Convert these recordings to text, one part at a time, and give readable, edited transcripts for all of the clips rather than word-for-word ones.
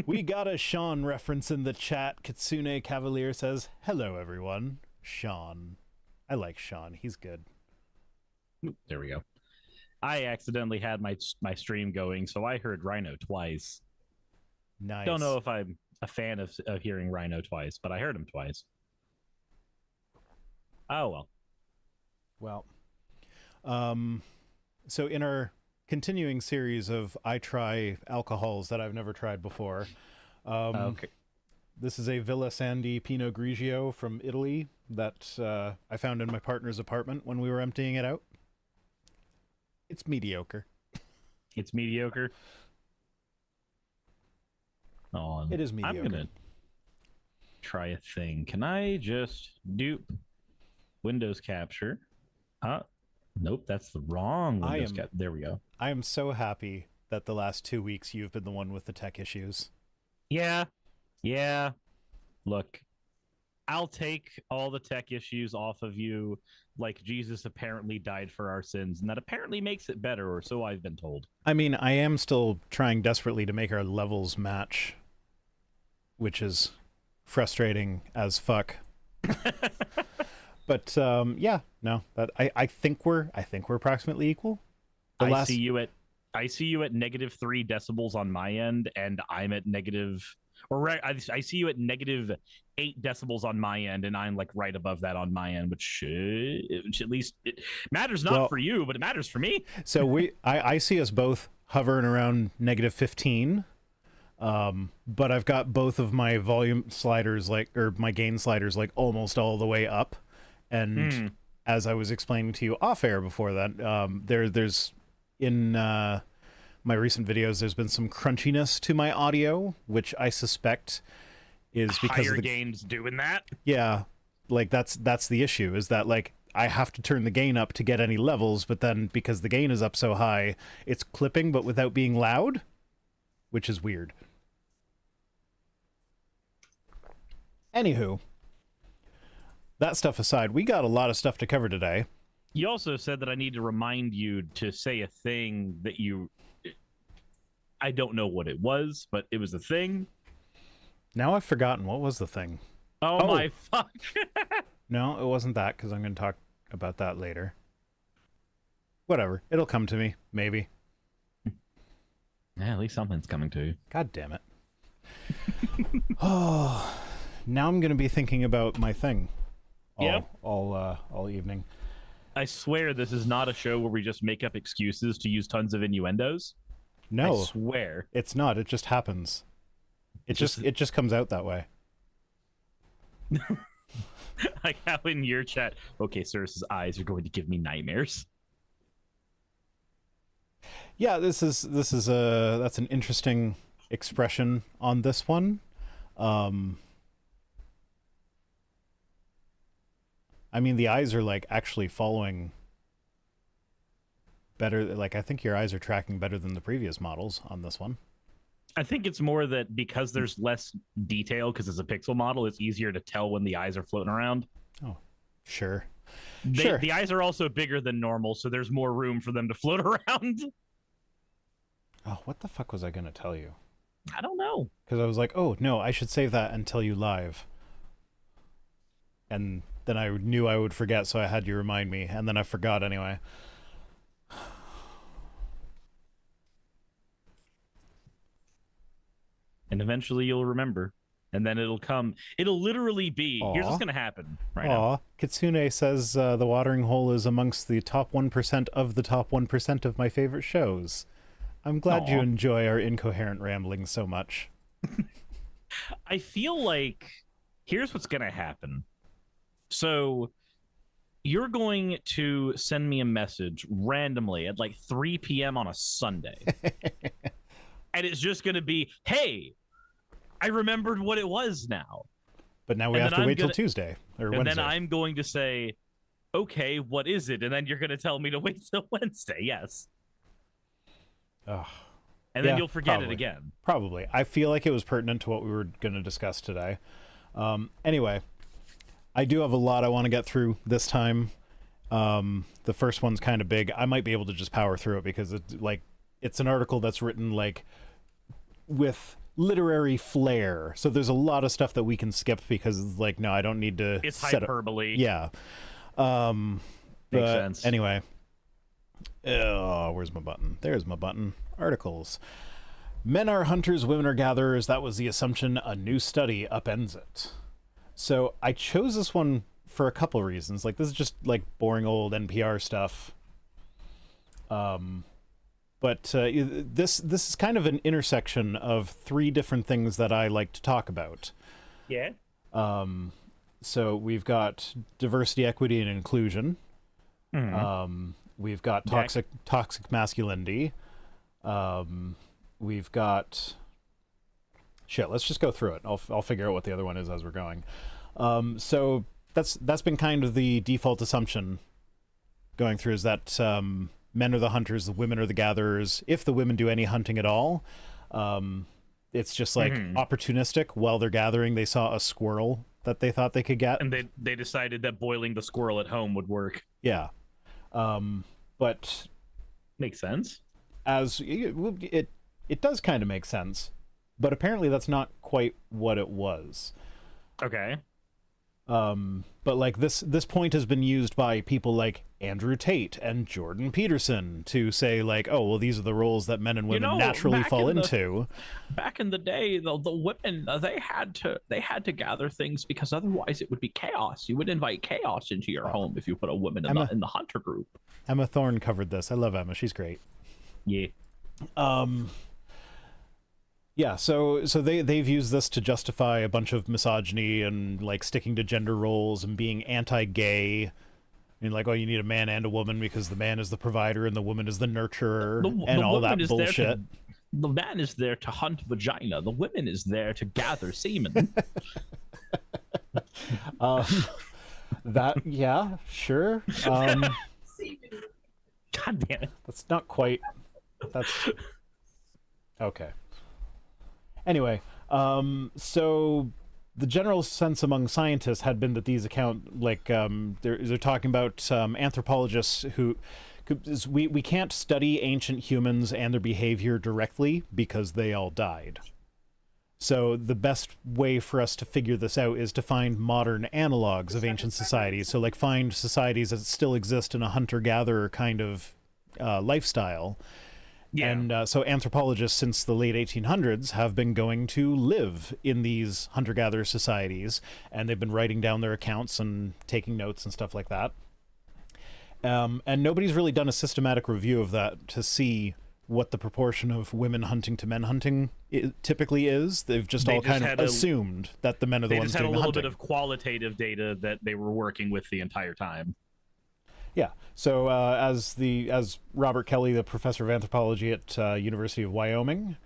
We got a Sean reference in the chat. Kitsune Cavalier says, "Hello, everyone." Sean. I like Sean. He's good. There we go. I accidentally had my stream going, so I heard Rhino twice. Nice. Don't know if I'm a fan of hearing Rhino twice, but I heard him twice. Oh, well. Well. So in our continuing series of I try alcohols that I've never tried before, Okay. this is a Villa Sandy Pinot Grigio from Italy that I found in my partner's apartment when we were emptying it out. It's mediocre. It's mediocre. Oh, It is mediocre. I'm gonna try a thing. Can I just dupe Windows capture? Nope, that's the wrong Windows capture. There we go. I am so happy that the last 2 weeks you've been the one with the tech issues. Yeah. Look, I'll take all the tech issues off of you, like Jesus apparently died for our sins, and that apparently makes it better, or so I've been told. I mean, I am still trying desperately to make our levels match, which is frustrating as fuck. But yeah, no, that I think we're approximately equal. I see you at -3 decibels on my end, and I'm at I see you at -8 decibels on my end, and I'm like right above that on my end, which at least it matters not for you, but it matters for me. So I see us both hovering around -15. But I've got both of my volume sliders or my gain sliders almost all the way up. And as I was explaining to you off air before that, there's in my recent videos, there's been some crunchiness to my audio, which I suspect is because higher gains doing that. Yeah, that's the issue, is that I have to turn the gain up to get any levels, but then because the gain is up so high, it's clipping but without being loud, which is weird. Anywho, that stuff aside, we got a lot of stuff to cover today. You also said that I need to remind you to say a thing that I don't know what it was, but it was a thing. Now I've forgotten. What was the thing? Oh my fuck. No, it wasn't that, because I'm going to talk about that later. Whatever. It'll come to me. Maybe. Yeah, at least something's coming to you. God damn it. Oh, now I'm going to be thinking about my thing all evening. I swear this is not a show where we just make up excuses to use tons of innuendos. No. I swear. It's not. It just happens. It just comes out that way. Like how in your chat, okay, Cirrus's eyes are going to give me nightmares. Yeah, that's an interesting expression on this one. I mean, the eyes are actually following better. I think your eyes are tracking better than the previous models on this one. I think it's more that because there's less detail, because it's a pixel model, it's easier to tell when the eyes are floating around. Oh, sure. The eyes are also bigger than normal, so there's more room for them to float around. Oh, what the fuck was I going to tell you? I don't know. Because I was like, oh, no, I should save that and tell you live. And then I knew I would forget, so I had you remind me, and then I forgot anyway. And eventually you'll remember, and then it'll come. It'll literally be, here's what's going to happen right now. Kitsune says The Watering Hole is amongst the top 1% of the top 1% of my favorite shows. I'm glad you enjoy our incoherent ramblings so much. I feel like here's what's going to happen. So you're going to send me a message randomly at 3 p.m. on a Sunday. And it's just going to be, hey, I remembered what it was now. But now we have to wait till Tuesday or Wednesday. And then I'm going to say, okay, what is it? And then you're going to tell me to wait till Wednesday. Yes. Oh. And then you'll forget it again. Probably. I feel like it was pertinent to what we were going to discuss today. Anyway, I do have a lot I want to get through this time. The first one's kind of big. I might be able to just power through it because it's an article that's written with literary flair. So there's a lot of stuff that we can skip because it's like, no, I don't need to. It's hyperbole. Yeah. Makes sense. Anyway. Oh, where's my button? There's my button. Articles. Men are hunters, women are gatherers. That was the assumption. A new study upends it. So I chose this one for a couple reasons. Like, this is just like boring old NPR stuff. But this is kind of an intersection of three different things that I like to talk about. Yeah. So we've got diversity, equity, and inclusion. Mm-hmm. We've got toxic masculinity. We've got shit. Let's just go through it. I'll figure out what the other one is as we're going. So that's been kind of the default assumption going through, is that men are the hunters, the women are the gatherers. If the women do any hunting at all, it's just like opportunistic. While they're gathering, they saw a squirrel that they thought they could get, and they decided that boiling the squirrel at home would work. Yeah. But makes sense. As it does kind of make sense, but apparently that's not quite what it was. Okay. But like this point has been used by people like Andrew Tate and Jordan Peterson to say like, oh, well, these are the roles that men and women naturally fall into. Back in the day, the women they had to gather things because otherwise it would be chaos. You would invite chaos into your home if you put a woman in the hunter group. Emma Thorne covered this. I love Emma. She's great. Yeah. Yeah, so they've used this to justify a bunch of misogyny and like sticking to gender roles and being anti-gay. I mean, like, oh, you need a man and a woman because the man is the provider and the woman is the nurturer and all that bullshit. The man is there to hunt vagina. The woman is there to gather semen. That, yeah, sure. God damn it. That's not quite. That's okay. Anyway, so the general sense among scientists had been that these they're talking about anthropologists who, we can't study ancient humans and their behavior directly because they all died. So the best way for us to figure this out is to find modern analogs of ancient societies. So like find societies that still exist in a hunter-gatherer kind of lifestyle. Yeah. And so anthropologists since the late 1800s have been going to live in these hunter-gatherer societies, and they've been writing down their accounts and taking notes and stuff like that. And nobody's really done a systematic review of that to see what the proportion of women hunting to men hunting typically is. They've just kind of assumed that the men are the ones doing the hunting. They just had a little bit of qualitative data that they were working with the entire time. Yeah. So as Robert Kelly, the professor of anthropology at University of Wyoming,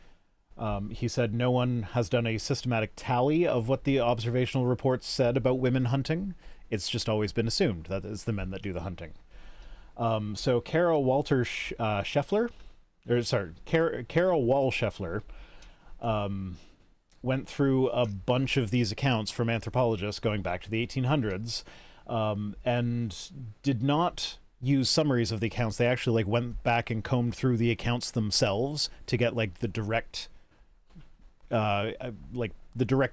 he said no one has done a systematic tally of what the observational reports said about women hunting. It's just always been assumed that it's the men that do the hunting. So Carol Wall-Scheffler went through a bunch of these accounts from anthropologists going back to the 1800s. And did not use summaries of the accounts. They actually went back and combed through the accounts themselves to get the direct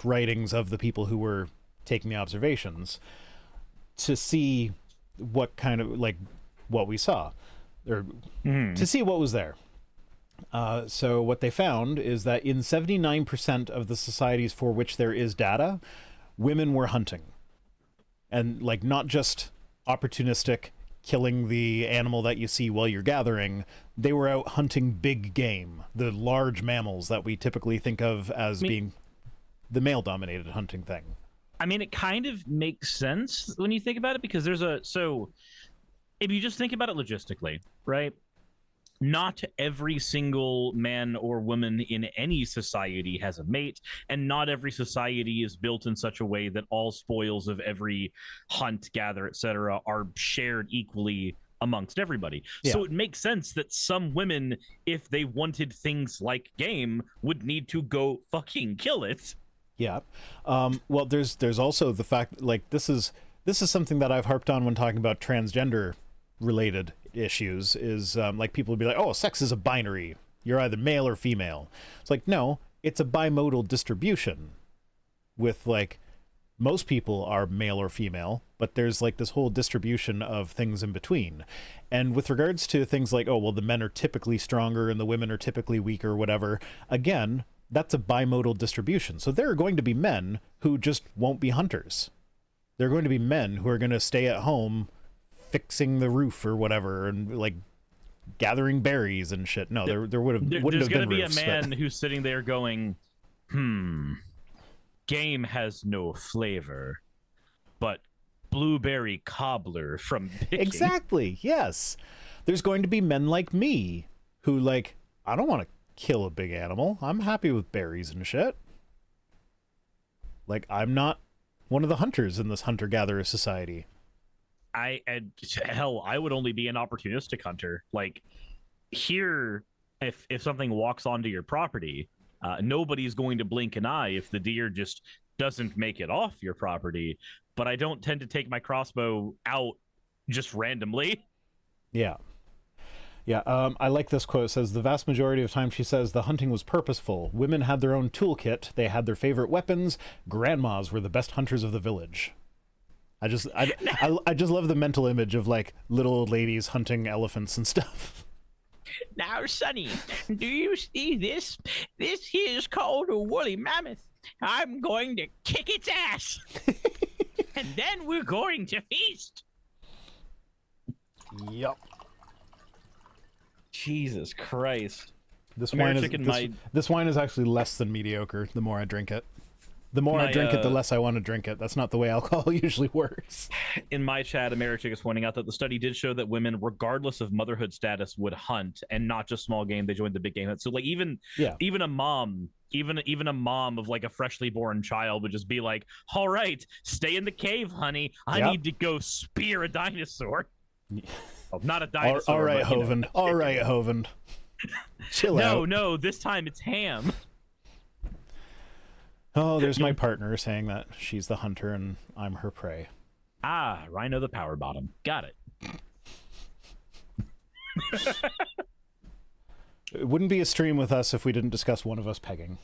writings of the people who were taking the observations to see what kind of what we saw, or to see what was there. So what they found is that in 79% of the societies for which there is data, women were hunting. And not just opportunistic killing the animal that you see while you're gathering, they were out hunting big game, the large mammals that we typically think of as being the male-dominated hunting thing. I mean, it kind of makes sense when you think about it, because so if you just think about it logistically, right? Not every single man or woman in any society has a mate, and not every society is built in such a way that all spoils of every hunt, gather, etc. are shared equally amongst everybody. Yeah. So it makes sense that some women, if they wanted things like game, would need to go fucking kill it. Yeah. Well, there's also the fact this is something that I've harped on when talking about transgender related issues is people would be like, oh, sex is a binary, you're either male or female. It's no, it's a bimodal distribution with like most people are male or female, but there's like this whole distribution of things in between. And with regards to things like, oh, well, the men are typically stronger and the women are typically weaker or whatever, again, that's a bimodal distribution. So there are going to be men who just won't be hunters. There are going to be men who are going to stay at home fixing the roof or whatever and like gathering berries and shit. No, there wouldn't have been There's going to be roofs, a man who's sitting there going, game has no flavor, but blueberry cobbler from picking. Exactly, yes. There's going to be men like me who like, I don't want to kill a big animal. I'm happy with berries and shit. Like, I'm not one of the hunters in this hunter-gatherer society. I would only be an opportunistic hunter. Like, here, if something walks onto your property, nobody's going to blink an eye if the deer just doesn't make it off your property. But I don't tend to take my crossbow out just randomly. Yeah. Yeah, I like this quote. It says, the vast majority of time, she says, the hunting was purposeful. Women had their own toolkit. They had their favorite weapons. Grandmas were the best hunters of the village. I just love the mental image of, like, little old ladies hunting elephants and stuff. Now, Sonny, do you see this? This here is called a woolly mammoth. I'm going to kick its ass. And then we're going to feast. Yep. Jesus Christ. This wine is actually less than mediocre the more I drink it. The more I drink it, the less I want to drink it. That's not the way alcohol usually works. In my chat, Americhick is pointing out that the study did show that women, regardless of motherhood status, would hunt, and not just small game. They joined the big game. So, like, even a mom, even a mom of like a freshly born child would just be like, "All right, stay in the cave, honey. I need to go spear a dinosaur." Oh, not a dinosaur. All right, Hovind. All right, Hovind. Chill out. No, this time it's ham. Oh, there's my partner saying that she's the hunter and I'm her prey. Ah, Rhino the power bottom. Got it. It wouldn't be a stream with us if we didn't discuss one of us pegging.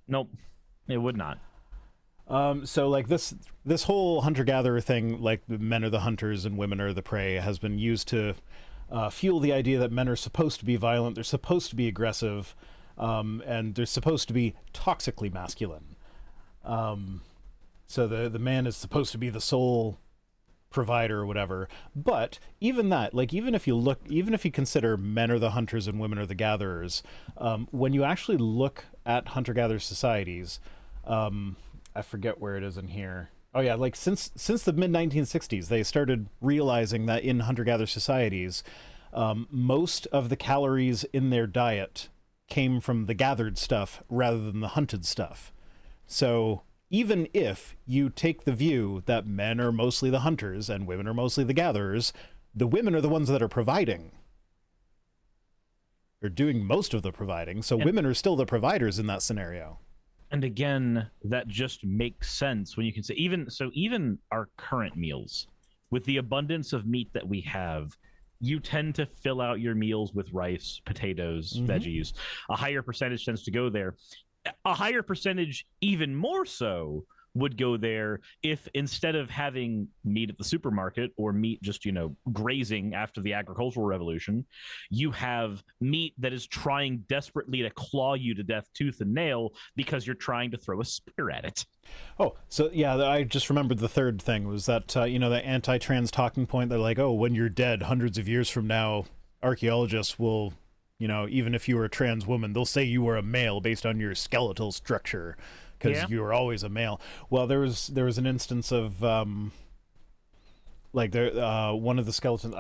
Nope, it would not. So like this whole hunter-gatherer thing, like men are the hunters and women are the prey, has been used to fuel the idea that men are supposed to be violent, they're supposed to be aggressive, and they're supposed to be toxically masculine. So the man is supposed to be the sole provider or whatever. But even that, like, even if you consider men are the hunters and women are the gatherers, when you actually look at hunter-gatherer societies, I forget where it is in here. Oh yeah, like since the mid-1960s, they started realizing that in hunter-gatherer societies, most of the calories in their diet came from the gathered stuff rather than the hunted stuff. So even if you take the view that men are mostly the hunters and women are mostly the gatherers, the women are the ones that are providing. They're doing most of the providing, so women are still the providers in that scenario. And again, that just makes sense when you can say, even our current meals, with the abundance of meat that we have, you tend to fill out your meals with rice, potatoes, veggies. A higher percentage tends to go there. A higher percentage, even more so, would go there if instead of having meat at the supermarket or meat just, grazing after the agricultural revolution, you have meat that is trying desperately to claw you to death tooth and nail because you're trying to throw a spear at it. Oh, so yeah, I just remembered the third thing was that, the anti-trans talking point. They're like, oh, when you're dead hundreds of years from now, archaeologists will, even if you were a trans woman, they'll say you were a male based on your skeletal structure because you were always a male. Well, there was an instance of, one of the skeletons,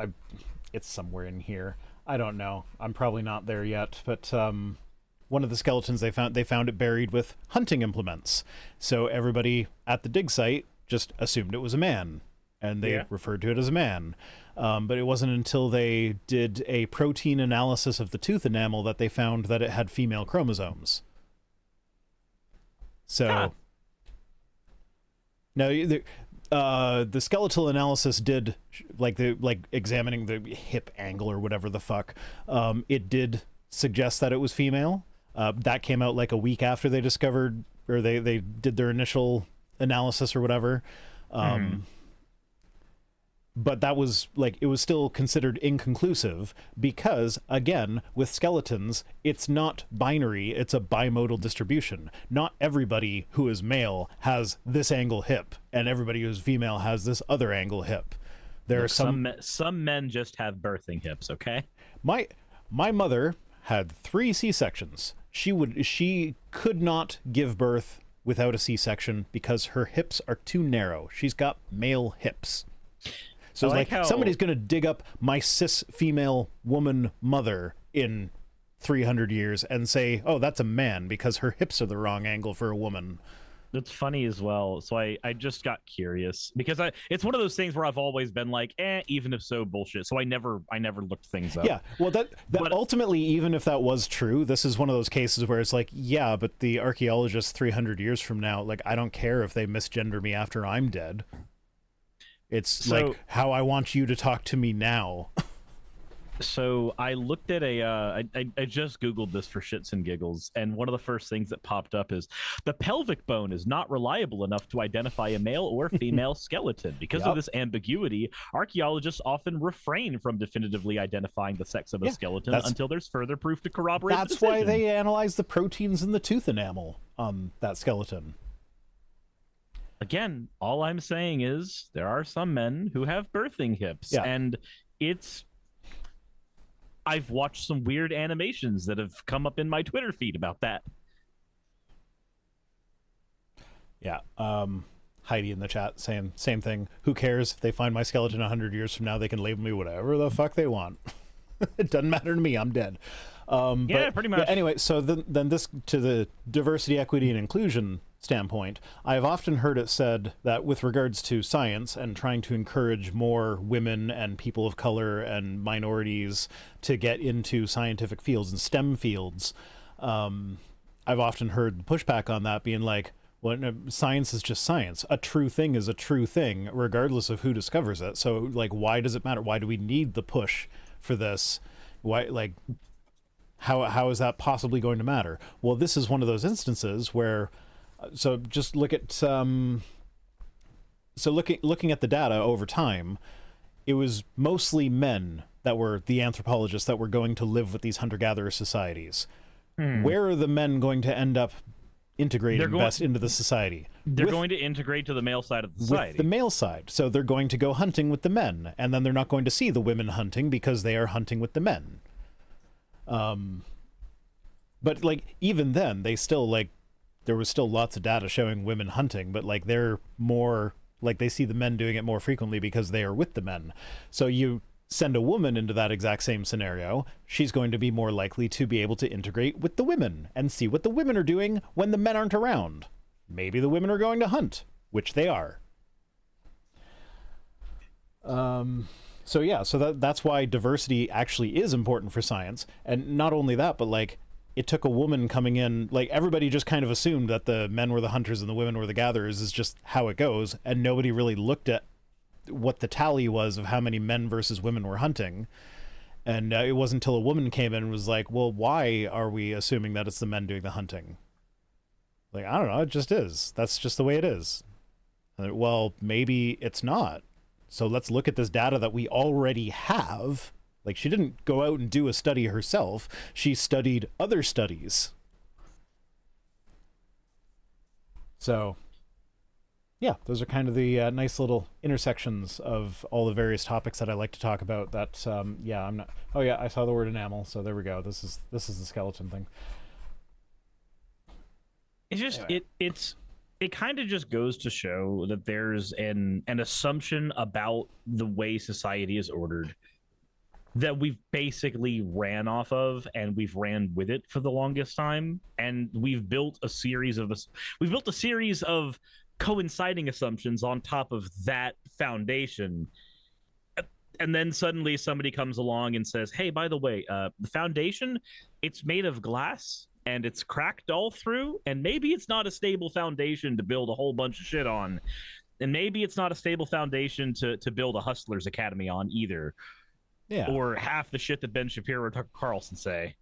it's somewhere in here. I don't know. I'm probably not there yet, but one of the skeletons they found it buried with hunting implements. So everybody at the dig site just assumed it was a man, and they referred to it as a man. But it wasn't until they did a protein analysis of the tooth enamel that they found that it had female chromosomes. So now the skeletal analysis did examining the hip angle or whatever the fuck. It did suggest that it was female. That came out like a week after they discovered, or they did their initial analysis or whatever. But that was like, it was still considered inconclusive because, again, with skeletons, it's not binary, it's a bimodal distribution. Not everybody who is male has this angle hip, and everybody who is female has this other angle hip. There are some men just have birthing hips, okay? My mother had 3 C-sections. She could not give birth without a C-section because her hips are too narrow. She's got male hips. So it's like somebody's going to dig up my cis female woman mother in 300 years and say, oh, that's a man because her hips are the wrong angle for a woman. That's funny as well. So I just got curious because it's one of those things where I've always been like, even if so, bullshit. So I never looked things up. Yeah, well, but ultimately, even if that was true, this is one of those cases where it's like, yeah, but the archaeologists 300 years from now, like, I don't care if they misgender me after I'm dead. It's like how I want you to talk to me now. So I looked at I just Googled this for shits and giggles, and one of the first things that popped up is the pelvic bone is not reliable enough to identify a male or female skeleton. Because of this ambiguity, archaeologists often refrain from definitively identifying the sex of a skeleton until there's further proof to corroborate the decision. That's why they analyze the proteins in the tooth enamel on that skeleton. Again, all I'm saying is there are some men who have birthing hips, and I've watched some weird animations that have come up in my Twitter feed about that. Yeah. Heidi in the chat saying same thing. Who cares if they find my skeleton 100 years from now? They can label me whatever the fuck they want. It doesn't matter to me. I'm dead. Yeah, pretty much. Yeah, anyway, so then this, to the diversity, equity, and inclusion standpoint, I've often heard it said that with regards to science and trying to encourage more women and people of color and minorities to get into scientific fields and STEM fields, I've often heard the pushback on that being like, well, no, science is just science. A true thing is a true thing, regardless of who discovers it. So, like, why does it matter? Why do we need the push for this? Why, like, how is that possibly going to matter? Well, this is one of those instances where, so just look at looking at the data over time, it was mostly men that were the anthropologists that were going to live with these hunter-gatherer societies. Where are the men going to end up integrating best into the society? They're going to integrate to the male side of the society. With the male side. So they're going to go hunting with the men, and then they're not going to see the women hunting because they are hunting with the men. But like, even then, they still, like, there was still lots of data showing women hunting, but like, they're more like, they see the men doing it more frequently because they are with the men. So you send a woman into that exact same scenario, she's going to be more likely to be able to integrate with the women and see what the women are doing when the men aren't around. Maybe the women are going to hunt, which they are. So yeah, so that's why diversity actually is important for science. And not only that, but like, it took a woman coming in, like, everybody just kind of assumed that the men were the hunters and the women were the gatherers, is just how it goes, and nobody really looked at what the tally was of how many men versus women were hunting. And it wasn't until a woman came in and was like, well, why are we assuming that it's the men doing the hunting? Like, I don't know, it just is. That's just the way it is. Well, maybe it's not. So let's look at this data that we already have. Like, she didn't go out and do a study herself. She studied other studies. So, yeah, those are kind of the nice little intersections of all the various topics that I like to talk about. That, yeah, I'm not... Oh, yeah, I saw the word enamel, so there we go. This is the skeleton thing. It's just, anyway. It kind of just goes to show that there's an assumption about the way society is ordered that we've basically ran off of, and we've ran with it for the longest time, and we've built a series of coinciding assumptions on top of that foundation. And then suddenly somebody comes along and says, hey, by the way, the foundation, it's made of glass and it's cracked all through, and maybe it's not a stable foundation to build a whole bunch of shit on, and maybe it's not a stable foundation to build a hustlers academy on either. Yeah. Or half the shit that Ben Shapiro or Tucker Carlson say.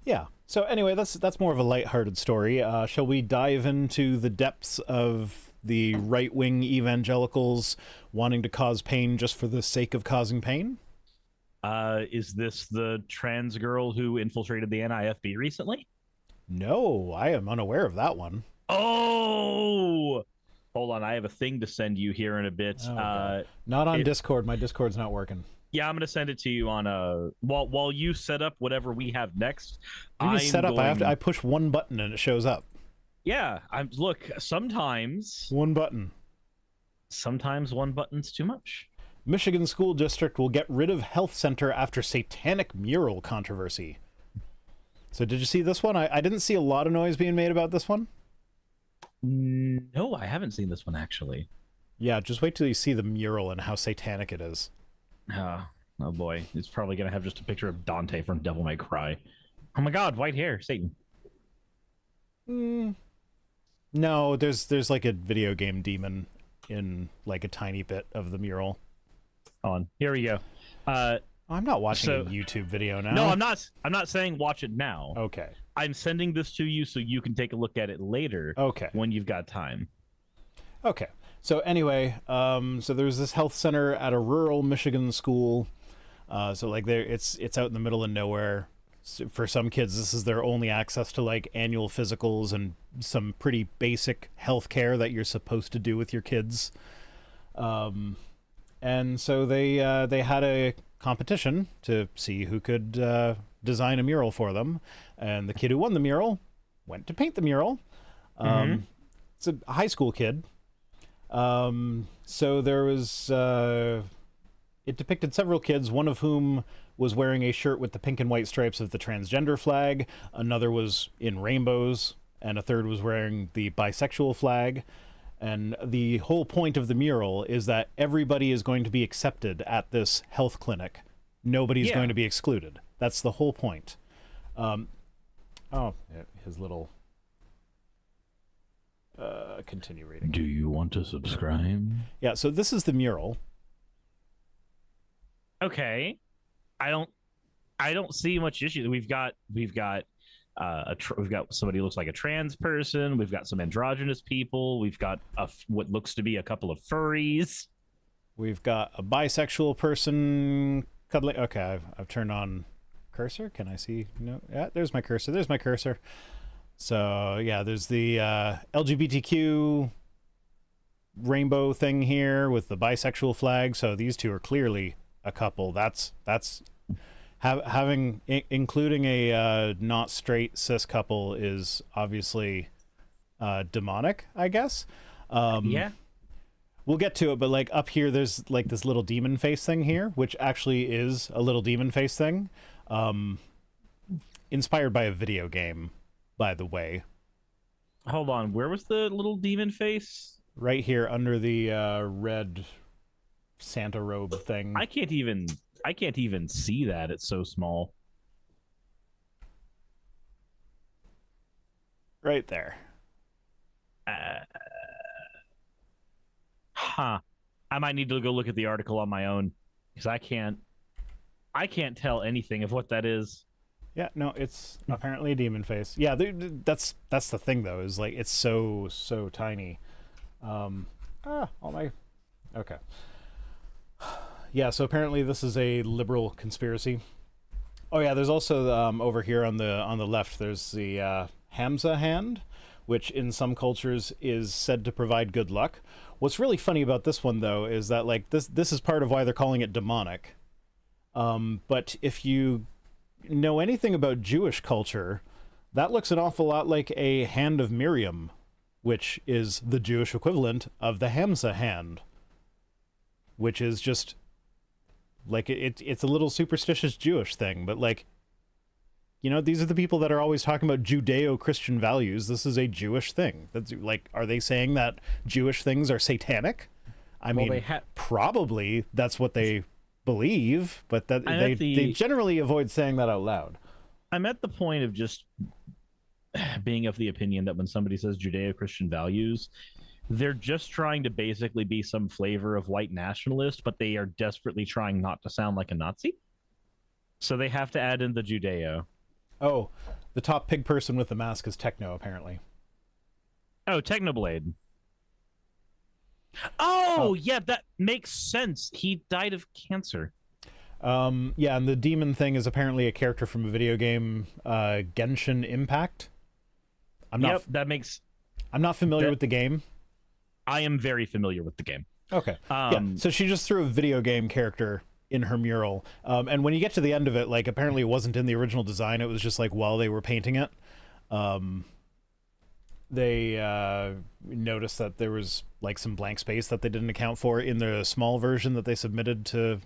Yeah. So anyway, that's more of a lighthearted story. Shall we dive into the depths of the right-wing evangelicals wanting to cause pain just for the sake of causing pain? Is this the trans girl who infiltrated the NIFB recently? No, I am unaware of that one. Oh, hold on. I have a thing to send you here in a bit. Oh, not on Discord. My Discord's not working. Yeah, I'm gonna send it to you on while you set up whatever we have next. You just set up. I push one button and it shows up. Yeah, look. Sometimes one button. Sometimes one button's too much. Michigan school district will get rid of health center after satanic mural controversy. So did you see this one? I didn't see a lot of noise being made about this one. No, I haven't seen this one actually. Yeah, just wait till you see the mural and how satanic it is. Oh boy, it's probably gonna have just a picture of Dante from Devil May Cry. Oh my God, white hair, Satan. No, there's like a video game demon in like a tiny bit of the mural. On here we go. I'm not watching a YouTube video now. No, I'm not. I'm not saying watch it now. Okay. I'm sending this to you so you can take a look at it later. Okay. When you've got time. Okay. So anyway, so there's this health center at a rural Michigan school. So like it's out in the middle of nowhere. So for some kids, this is their only access to like annual physicals and some pretty basic health care that you're supposed to do with your kids. And so they had a competition to see who could design a mural for them, and the kid who won the mural went to paint the mural. It's a high school kid. So there was it depicted several kids, one of whom was wearing a shirt with the pink and white stripes of the transgender flag, another was in rainbows, and a third was wearing the bisexual flag. And the whole point of the mural is that everybody is going to be accepted at this health clinic. Nobody's going to be excluded. That's the whole point. His little... continue reading. Do you want to subscribe? Yeah, so this is the mural. Okay. I don't see much issue. We've got somebody who looks like a trans person. We've got some androgynous people. We've got what looks to be a couple of furries. We've got a bisexual person cuddling. Okay, I've turned on cursor. Can I see? No. Yeah, there's my cursor. There's my cursor. So yeah, there's the LGBTQ rainbow thing here with the bisexual flag. So these two are clearly a couple. That's including a not straight cis couple is obviously demonic, I guess. Yeah. We'll get to it, but like up here, there's like this little demon face thing here, which actually is a little demon face thing, inspired by a video game, by the way. Hold on, where was the little demon face? Right here under the red Santa robe thing. I can't even see that. It's so small. Right there. I might need to go look at the article on my own because I can't tell anything of what that is. Yeah, no, it's apparently a demon face. Yeah, that's the thing though, is like it's so tiny. Okay. Yeah, so apparently this is a liberal conspiracy. Oh yeah, there's also over here on the left, there's the Hamza hand, which in some cultures is said to provide good luck. What's really funny about this one though is that like this is part of why they're calling it demonic. But if you know anything about Jewish culture, that looks an awful lot like a hand of Miriam, which is the Jewish equivalent of the Hamza hand, which is just like it's a little superstitious Jewish thing, but like, you know, these are the people that are always talking about Judeo-Christian values. This is a Jewish thing. That's like, are they saying that Jewish things are satanic? I mean, probably that's what they believe, but that they generally avoid saying that out loud. I'm at the point of just being of the opinion that when somebody says Judeo-Christian values, they're just trying to basically be some flavor of white nationalist, but they are desperately trying not to sound like a Nazi. So they have to add in the Judeo. Oh, the top pig person with the mask is Techno, apparently. Oh, Technoblade. Oh, yeah, that makes sense. He died of cancer. Yeah, and the demon thing is apparently a character from a video game, Genshin Impact. I'm not familiar with the game. I am very familiar with the game. Okay. Yeah. So she just threw a video game character in her mural. And when you get to the end of it, like, apparently it wasn't in the original design. It was just like while they were painting it, they noticed that there was like some blank space that they didn't account for in the small version that they submitted to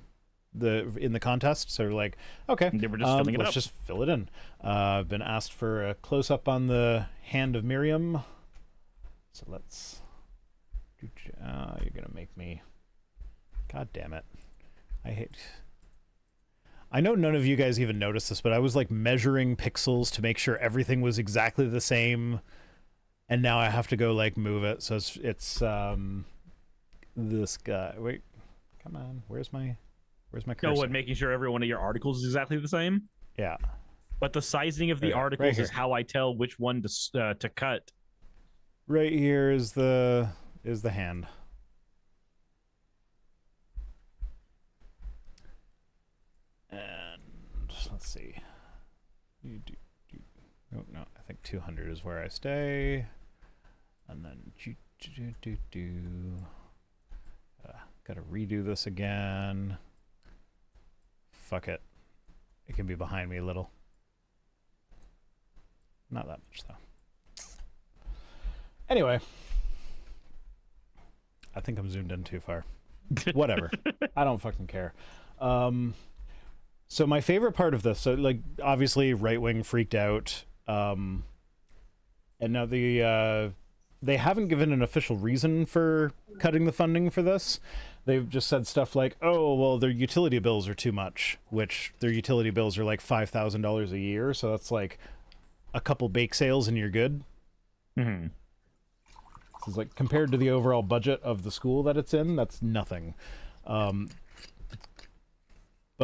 in the contest. So they're like, okay, they were just filling it let's up. just fill it in. I've been asked for a close up on the hand of Miriam. So let's you're gonna make me, god damn it, I know none of you guys even noticed this, but I was like measuring pixels to make sure everything was exactly the same, and now I have to go like move it. So it's this guy. Wait, come on, where's my cursor? Oh, what, making sure every one of your articles is exactly the same? Yeah, but the sizing of the articles is how I tell which one to cut. Right here is the hand. And let's see. Oh, no, I think 200 is where I stay. And then gotta redo this again. Fuck it. It can be behind me a little. Not that much though. Anyway, I think I'm zoomed in too far. Whatever. I don't fucking care. So my favorite part of this, so like obviously right wing freaked out, and now they haven't given an official reason for cutting the funding for this. They've just said stuff like, oh, well, their utility bills are too much, which their utility bills are like $5,000 a year, so that's like a couple bake sales and you're good. Mm-hmm. So it's like compared to the overall budget of the school that it's in, that's nothing. But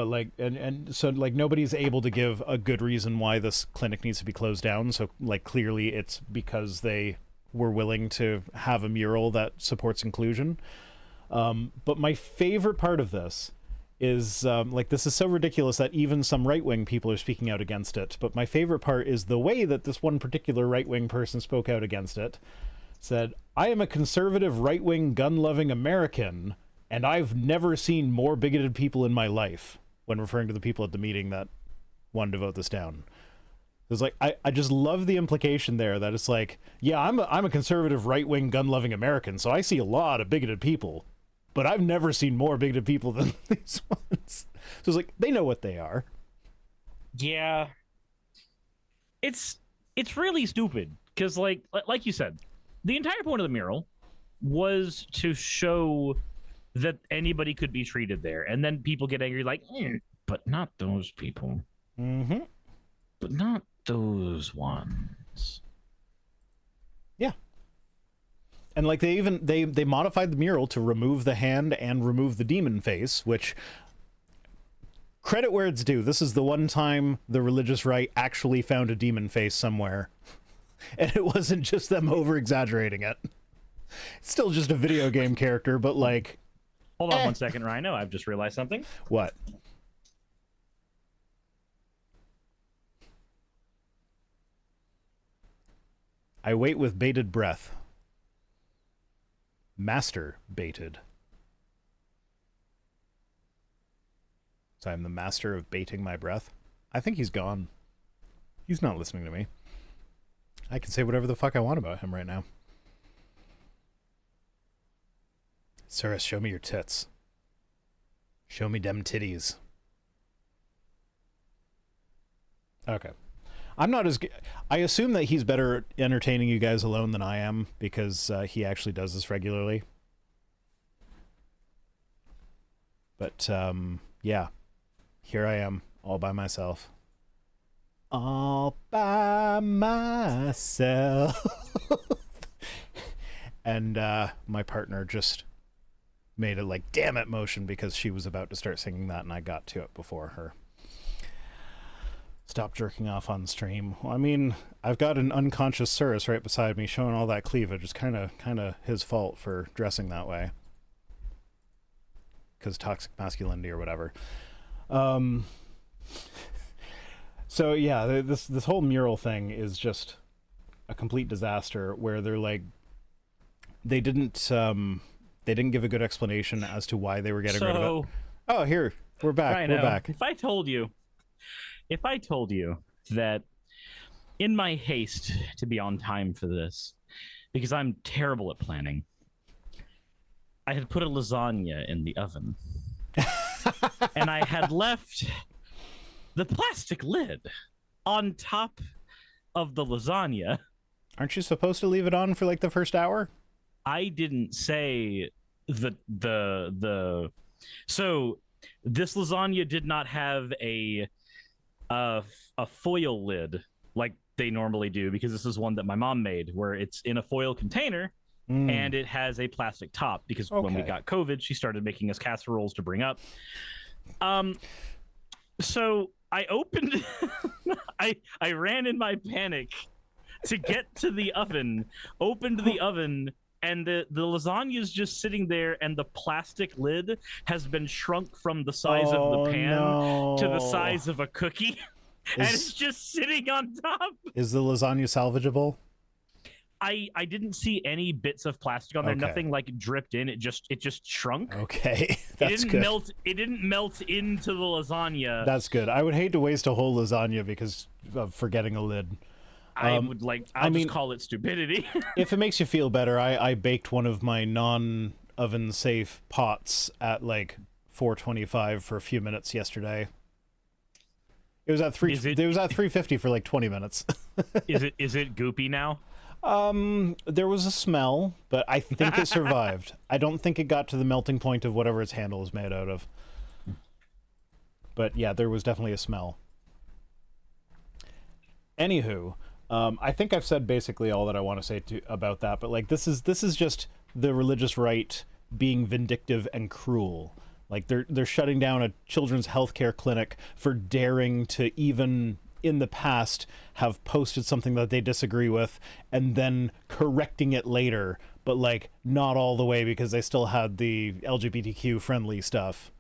like, and so like nobody's able to give a good reason why this clinic needs to be closed down. So like clearly it's because they were willing to have a mural that supports inclusion. But my favorite part of this is like, this is so ridiculous that even some right-wing people are speaking out against it. But my favorite part is the way that this one particular right-wing person spoke out against it. Said, I am a conservative right-wing gun-loving American, and I've never seen more bigoted people in my life, when referring to the people at the meeting that wanted to vote this down. It's like, I just love the implication there that it's like, yeah, I'm a conservative right-wing gun-loving American, so I see a lot of bigoted people, but I've never seen more bigoted people than these ones. So it's like, they know what they are. Yeah. It's really stupid, because like you said, the entire point of the mural was to show that anybody could be treated there, and then people get angry like, but not those people. Mm-hmm. But not those ones. Yeah. And like they even they modified the mural to remove the hand and remove the demon face, which, credit where it's due, this is the one time the religious right actually found a demon face somewhere. And it wasn't just them over exaggerating it. It's still just a video game character, but like, hold on 1 second, Rhino. I've just realized something. What? I wait with bated breath. Master baited. So I'm the master of baiting my breath. I think he's gone. He's not listening to me. I can say whatever the fuck I want about him right now. Sarah, show me your tits. Show me dem titties. Okay. I'm not as... I assume that he's better at entertaining you guys alone than I am, because he actually does this regularly. But, yeah. Here I am, all by myself. All by myself. And my partner just made a like damn it motion because she was about to start singing that and I got to it before her. Stop jerking off on stream. Well, I mean, I've got an unconscious Cirrus right beside me showing all that cleavage. It's kind of his fault for dressing that way. Because toxic masculinity or whatever. So yeah, this whole mural thing is just a complete disaster where they're like, they didn't give a good explanation as to why they were getting rid of it. Oh, here, we're back. Rhino, we're back. If I told you that in my haste to be on time for this, because I'm terrible at planning, I had put a lasagna in the oven. And I had left the plastic lid on top of the lasagna. Aren't you supposed to leave it on for like the first hour? I didn't say the so this lasagna did not have a foil lid like they normally do, because this is one that my mom made where it's in a foil container and it has a plastic top, because when we got COVID, she started making us casseroles to bring up. So I opened I ran in my panic to get to the oven, opened the oven, and the lasagna is just sitting there, and the plastic lid has been shrunk from the size of the pan to the size of a cookie. And it's just sitting on top. Is the lasagna salvageable? I didn't see any bits of plastic on there. Nothing like dripped in. It just shrunk. Okay, that's good. It didn't melt into the lasagna. That's good. I would hate to waste a whole lasagna because of forgetting a lid. I'll just call it stupidity. If it makes you feel better, I baked one of my non-oven safe pots at like 425 for a few minutes yesterday. It was at 350 for like 20 minutes. Is it goopy now? There was a smell, but I think it survived. I don't think it got to the melting point of whatever its handle is made out of. But yeah, there was definitely a smell. Anywho, I think I've said basically all that I want to say about that, but like this is just the religious right being vindictive and cruel. Like they're shutting down a children's healthcare clinic for daring to even in the past have posted something that they disagree with and then correcting it later, but like not all the way because they still had the LGBTQ friendly stuff.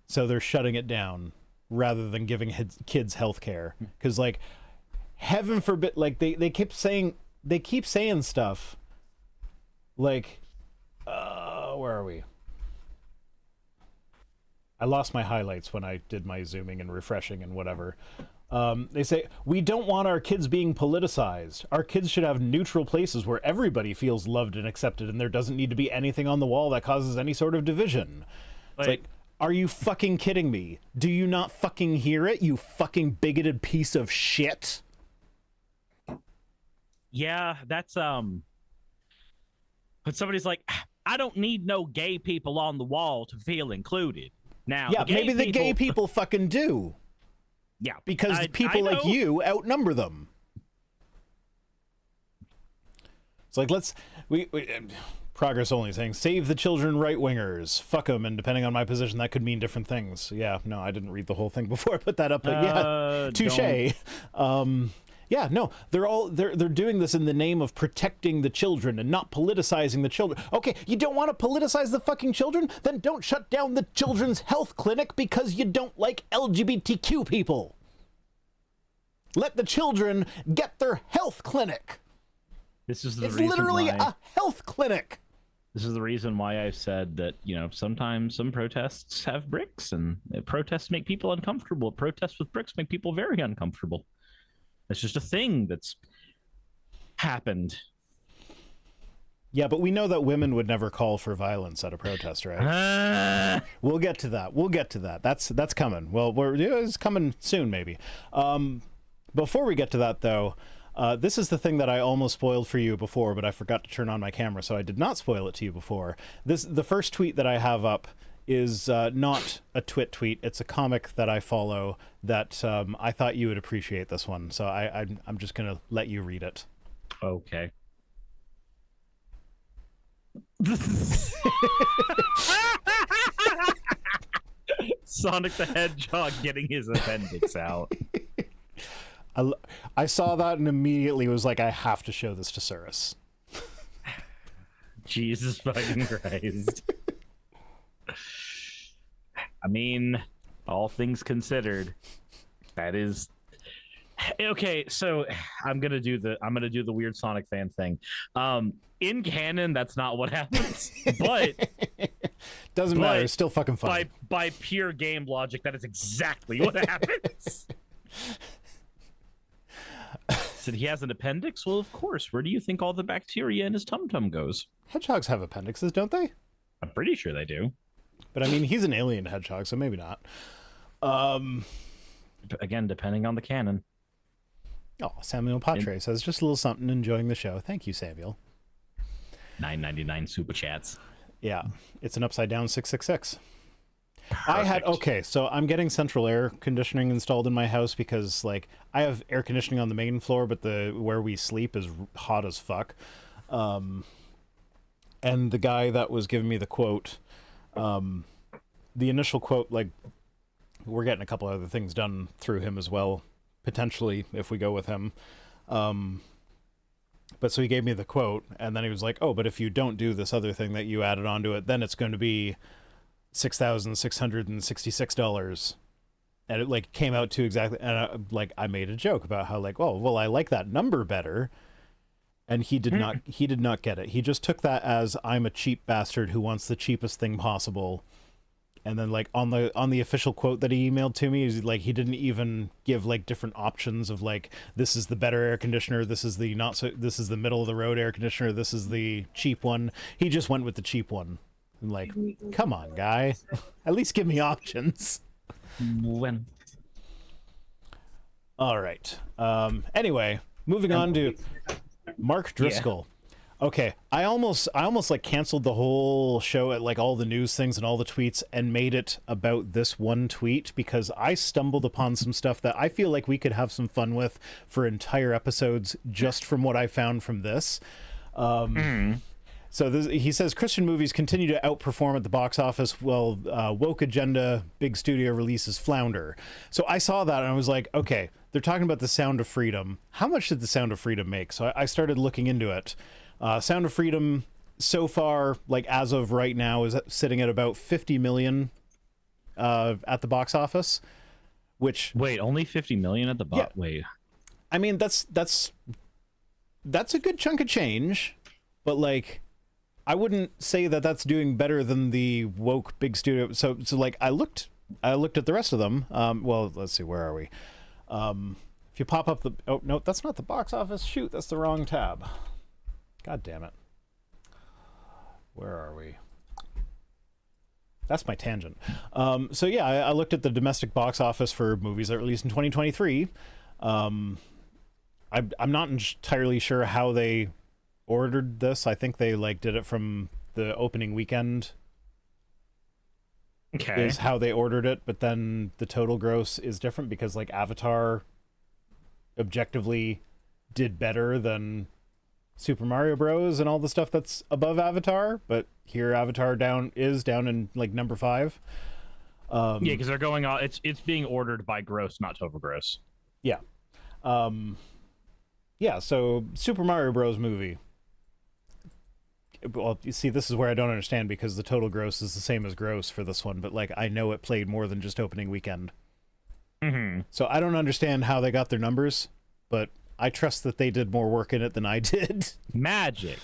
So they're shutting it down rather than giving kids healthcare, because like heaven forbid, like they keep saying stuff like where are we? I lost my highlights when I did my zooming and refreshing and whatever. They say, we don't want our kids being politicized. Our kids should have neutral places where everybody feels loved and accepted, and there doesn't need to be anything on the wall that causes any sort of division. It's like, are you fucking kidding me? Do you not fucking hear it, you fucking bigoted piece of shit? Yeah, that's, but somebody's like, I don't need no gay people on the wall to feel included. Now, yeah, maybe the gay people fucking do. Yeah. Because people like you outnumber them. It's like, we Progress Only saying, save the children right-wingers. Fuck them, and depending on my position, that could mean different things. Yeah, no, I didn't read the whole thing before I put that up, but yeah, touche. Yeah, no, they're doing this in the name of protecting the children and not politicizing the children. Okay, you don't want to politicize the fucking children? Then don't shut down the children's health clinic because you don't like LGBTQ people. Let the children get their health clinic. This is the it's reason literally why, a health clinic. This is the reason why I've said that, you know, sometimes some protests have bricks, and protests make people uncomfortable. Protests with bricks make people very uncomfortable. It's just a thing that's happened. Yeah, but we know that women would never call for violence at a protest, right? We'll get to that. That's coming. Well, it's coming soon, maybe. Before we get to that, though, this is the thing that I almost spoiled for you before, but I forgot to turn on my camera, so I did not spoil it to you before. The first tweet that I have up is not a Twit tweet. It's a comic that I follow that I thought you would appreciate this one. So I'm just going to let you read it. Okay. Sonic the Hedgehog getting his appendix out. I saw that and immediately was like, I have to show this to Cirrus. Jesus fucking Christ. I mean, all things considered, that is okay. So I'm gonna do the weird Sonic fan thing. In canon, that's not what happens, but doesn't matter. It's still fucking funny. By pure game logic, that is exactly what happens. Said he has an appendix? Well, of course. Where do you think all the bacteria in his tum-tum goes? Hedgehogs have appendixes, don't they? I'm pretty sure they do. But I mean, he's an alien hedgehog, so maybe not. Again, depending on the canon. Oh, Samuel Patre says, just a little something, enjoying the show. Thank you, Samuel. $9.99 super chats. Yeah, it's an upside down 666. Perfect. Okay, so I'm getting central air conditioning installed in my house because, like, I have air conditioning on the main floor, but where we sleep is hot as fuck. And the guy that was giving me the quote, the initial quote, like, we're getting a couple other things done through him as well, potentially, if we go with him. But so he gave me the quote, and then he was like, oh, but if you don't do this other thing that you added onto it, then it's going to be $6,666. And it, like, came out to exactly, and I made a joke about how, like, oh, well, I like that number better. And he did not get it. He just took that as, I'm a cheap bastard who wants the cheapest thing possible. And then, like, on the official quote that he emailed to me, is like, he didn't even give, like, different options of, like, this is the better air conditioner, this is the this is the middle of the road air conditioner, this is the cheap one. He just went with the cheap one. I'm like, come on, guy, at least give me options. When? All right. Anyway, moving on to Mark Driscoll. Yeah. Okay, I almost like canceled the whole show at, like, all the news things and all the tweets and made it about this one tweet because I stumbled upon some stuff that I feel like we could have some fun with for entire episodes just from what I found from this. So he says Christian movies continue to outperform at the box office while woke agenda big studio releases flounder. So I saw that and I was like, okay, they're talking about The Sound of Freedom. How much did The Sound of Freedom make? So I started looking into it. Sound of Freedom, so far, like, as of right now, is sitting at about 50 million at the box office. Which, wait, only 50 million at the box? Yeah. Wait, I mean, that's a good chunk of change, but, like, I wouldn't say that that's doing better than the woke big studio. So like, I looked at the rest of them. Well, let's see, where are we? If you pop up oh no, that's not the box office. Shoot, that's the wrong tab. God damn it. Where are we? That's my tangent. So yeah, I looked at the domestic box office for movies that released in 2023. I'm not entirely sure how they ordered this. I think they, like, did it from the opening weekend. Okay. Is how they ordered it, but then the total gross is different because, like, Avatar objectively did better than Super Mario Bros. And all the stuff that's above Avatar, but here Avatar is down in, like, number 5. Yeah, because they're going on. It's being ordered by gross, not total gross. Yeah. Yeah. So Super Mario Bros. Movie. Well, you see, this is where I don't understand because the total gross is the same as gross for this one, but, like, I know it played more than just opening weekend. Mm-hmm. So I don't understand how they got their numbers, but I trust that they did more work in it than I did. Magic.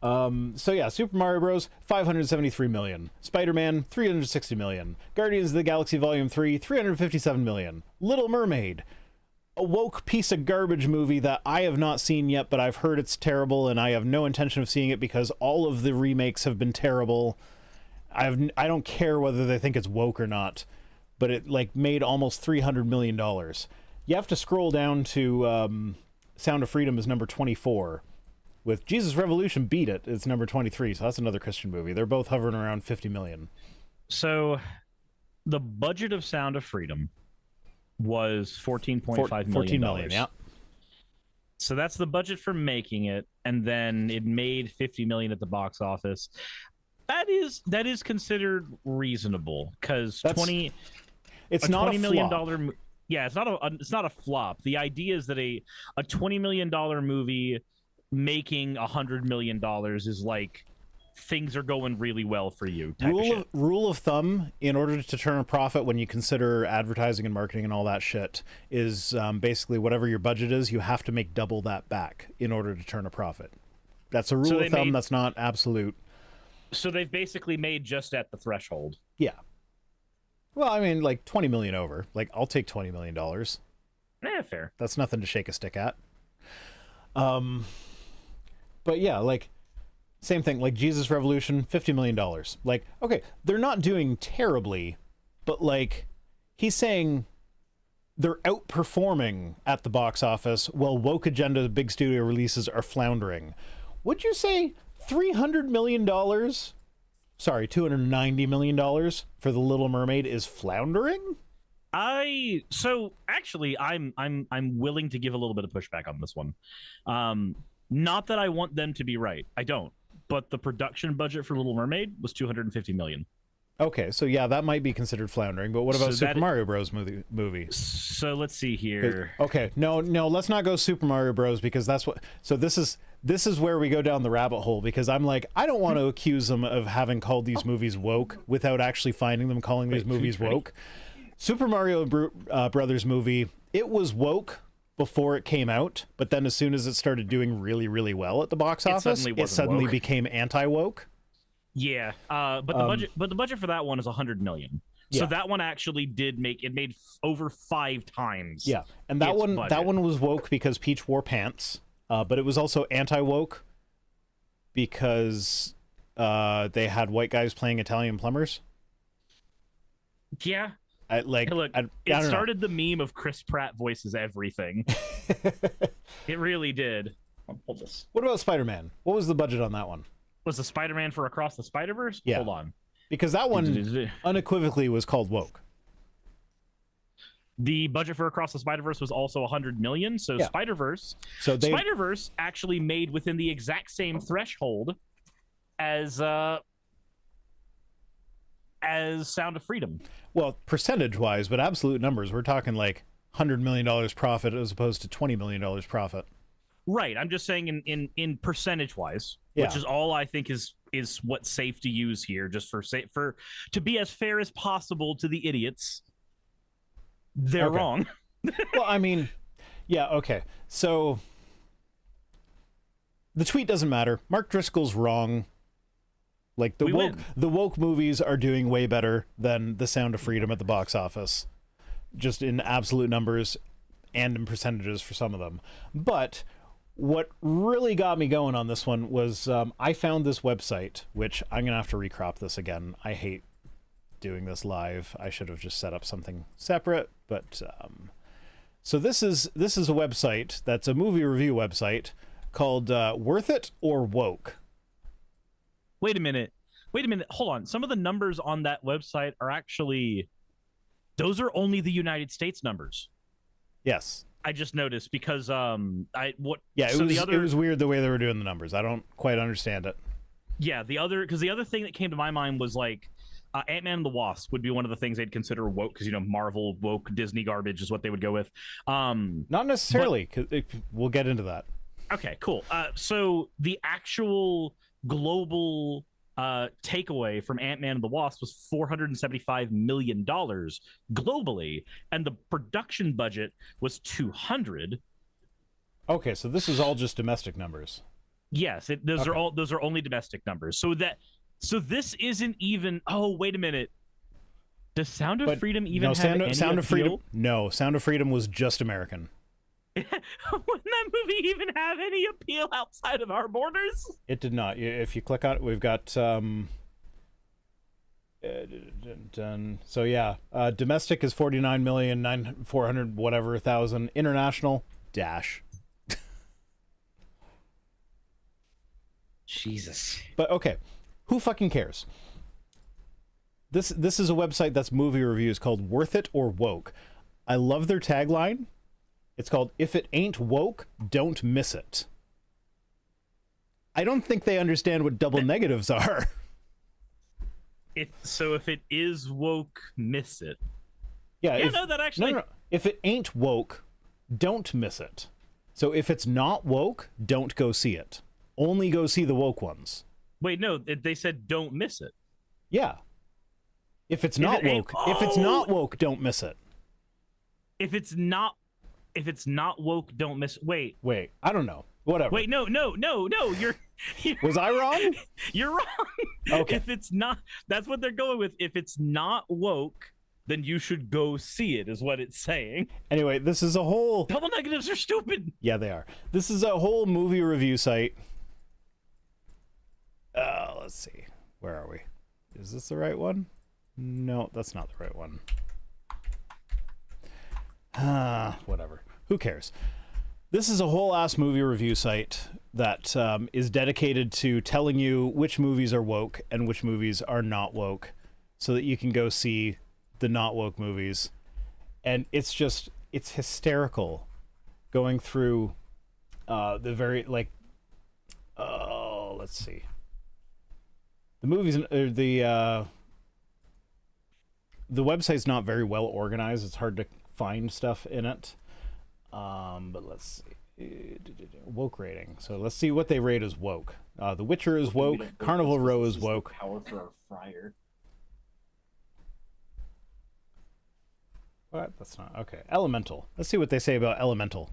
So yeah, Super Mario Bros. 573 million. Spider-Man 360 million. Guardians of the Galaxy Volume 3 357 million. Little Mermaid, a woke piece of garbage movie that I have not seen yet, but I've heard it's terrible, and I have no intention of seeing it because all of the remakes have been terrible. I don't care whether they think it's woke or not, but it, like, made almost $300 million. You have to scroll down to Sound of Freedom is number 24. With Jesus Revolution beat it, it's number 23, so that's another Christian movie. They're both hovering around 50 million. So the budget of Sound of Freedom was $14.5 million. 14 million, yeah. So that's the budget for making it, and then it made 50 million at the box office. That is considered reasonable because It's a not $20 a million flop. yeah, it's not a flop. The idea is that a $20 million movie making $100 million is like things are going really well for you type of shit. Rule of thumb in order to turn a profit when you consider advertising and marketing and all that shit is basically whatever your budget is, you have to make double that back in order to turn a profit. That's a rule of thumb. That's not absolute. So they've basically made just at the threshold. Yeah. Well, I mean, like 20 million over. Like, I'll take $20 million. Fair. That's nothing to shake a stick at. But yeah, like, same thing. Like, Jesus Revolution, $50 million. Like, okay, they're not doing terribly, but like, he's saying they're outperforming at the box office while woke agenda big studio releases are floundering. Would you say $300 million? Sorry, $290 million for The Little Mermaid is floundering? So actually I'm willing to give a little bit of pushback on this one. Not that I want them to be right. I don't. But the production budget for Little Mermaid was $250 million. Okay, so yeah, that might be considered floundering. But what about Super Mario Bros. movie? So let's see here. Okay, no, let's not go Super Mario Bros. Because that's what. So this is where we go down the rabbit hole, because I'm like, I don't want to accuse them of having called these movies woke without actually finding them calling these movies woke. Super Mario Brothers movie, it was woke before it came out, but then as soon as it started doing really, really well at the box office, it suddenly became anti-woke. Yeah, but the budget for that one is $100 million. So that one actually made over 5 times. Yeah, and that one was woke because Peach wore pants, but it was also anti-woke because they had white guys playing Italian plumbers. Yeah. It started the meme of Chris Pratt voices everything. It really did. I'll pull this. What about Spider-Man? What was the budget on that one? Was the Spider-Man for Across the Spider-Verse? Yeah. Hold on. Because that one unequivocally was called woke. The budget for Across the Spider-Verse was also $100 million. So yeah. Spider-Verse actually made within the exact same threshold as Sound of Freedom. Well, percentage-wise, but absolute numbers, we're talking like $100 million profit as opposed to $20 million profit. Right. I'm just saying in percentage-wise, which is all I think is what's safe to use here, just for to be as fair as possible to the idiots. They're wrong. Well, I mean, yeah, okay. So the tweet doesn't matter. Mark Driscoll's wrong. Like the woke movies are doing way better than The Sound of Freedom at the box office, just in absolute numbers and in percentages for some of them. But what really got me going on this one was I found this website, which I'm gonna have to recrop this again. I hate doing this live. I should have just set up something separate. But so this is a website that's a movie review website called Worth It or Woke. Wait a minute. Hold on. Some of the numbers on that website are actually, those are only the United States numbers. Yes. I just noticed because it was weird the way they were doing the numbers. I don't quite understand it. Yeah, the other thing that came to my mind was like Ant-Man and the Wasp would be one of the things they'd consider woke, because Marvel woke Disney garbage is what they would go with. Not necessarily, because we'll get into that. Okay, cool. So the actual global takeaway from Ant-Man and the Wasp was $475 million globally, and the production budget was $200. Okay, so this is all just domestic numbers. Yes, those are only domestic numbers. So this isn't even. Oh, wait a minute. Does Sound of Freedom even have any Sound of appeal? Freedom? No, Sound of Freedom was just American. Wouldn't that movie even have any appeal outside of our borders? It did not. If you click on it, we've got so yeah, domestic is 49,400 whatever thousand. International dash. Jesus. But okay, who fucking cares? This is a website that's movie reviews called Worth It or Woke. I love their tagline. It's called, "If it ain't woke, don't miss it." I don't think they understand what double negatives are. If it is woke, miss it. Yeah, Yeah, no, that actually... No. If it ain't woke, don't miss it. So if it's not woke, don't go see it. Only go see the woke ones. Wait, no, they said don't miss it. Yeah. If it's not woke, if it's not woke, don't miss it. If it's not woke, don't miss. Wait, I don't know. Whatever. Wait, no. You're Was I wrong? You're wrong. Okay. If it's not, that's what they're going with. If it's not woke, then you should go see it, is what it's saying. Anyway, this is a whole... Double negatives are stupid. Yeah, they are. This is a whole movie review site. Let's see. Where are we? Is this the right one? No, that's not the right one. Whatever. Who cares? This is a whole ass movie review site that is dedicated to telling you which movies are woke and which movies are not woke, so that you can go see the not woke movies. And it's hysterical going through the very, like, let's see. The movies, the website's not very well organized. It's hard to find stuff in it. But let's see. Woke rating. So let's see what they rate as woke. The Witcher is woke. Carnival Row is woke. Power for our fryer. What? That's not... Okay. Elemental. Let's see what they say about Elemental.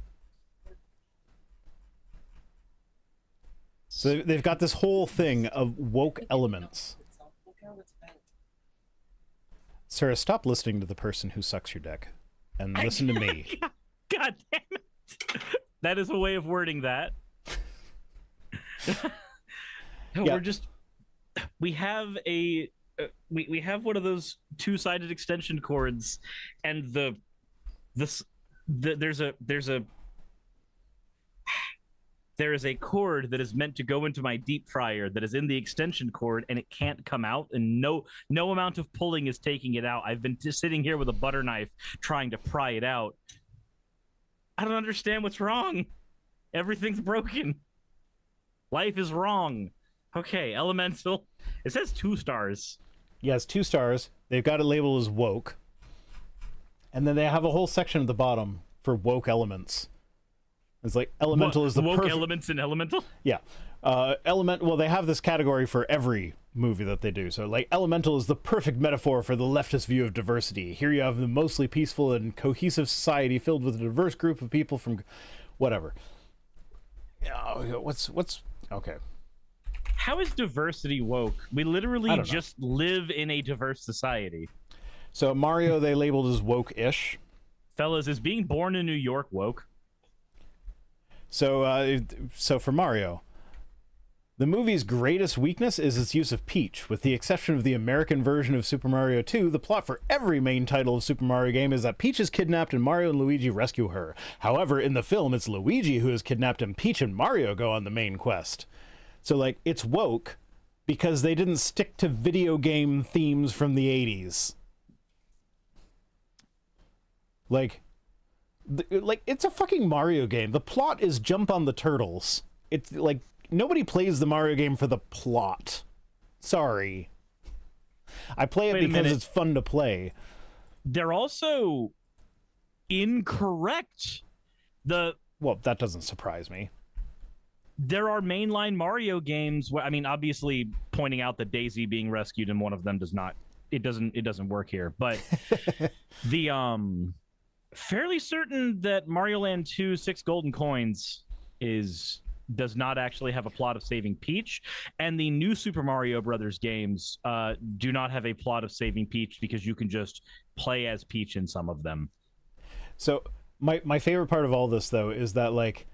So they've got this whole thing of woke elements. Sarah, stop listening to the person who sucks your dick and listen to me. God damn it. That is a way of wording that. Yeah. We have a we have one of those two-sided extension cords, and there is a cord that is meant to go into my deep fryer that is in the extension cord, and it can't come out, and no amount of pulling is taking it out. I've been just sitting here with a butter knife trying to pry it out. I don't understand what's wrong. Everything's broken. Life is wrong. Okay, Elemental. It says 2 stars. Yes, 2 stars. They've got it labeled as woke. And then they have a whole section at the bottom for woke elements. It's like Elemental is the woke perfect... elements in Elemental? Yeah. Well, they have this category for every movie that they do. So, like, Elemental is the perfect metaphor for the leftist view of diversity. Here you have the mostly peaceful and cohesive society filled with a diverse group of people from whatever. What's okay. How is diversity woke? We literally just live in a diverse society. So Mario, they labeled as woke-ish. Fellas, is being born in New York woke? So for Mario, the movie's greatest weakness is its use of Peach. With the exception of the American version of Super Mario 2, the plot for every main title of Super Mario game is that Peach is kidnapped and Mario and Luigi rescue her. However, in the film, it's Luigi who is kidnapped and Peach and Mario go on the main quest. So, like, it's woke because they didn't stick to video game themes from the 80s. Like, it's a fucking Mario game. The plot is jump on the turtles. It's like, nobody plays the Mario game for the plot. Sorry. I play it because it's fun to play. They're also incorrect. Well, that doesn't surprise me. There are mainline Mario games where, I mean, obviously pointing out that Daisy being rescued in one of them doesn't work here, but fairly certain that Mario Land 2 6 Golden Coins does not actually have a plot of saving Peach, and the new Super Mario Brothers games do not have a plot of saving Peach because you can just play as Peach in some of them. So my favorite part of all this, though, is that, like,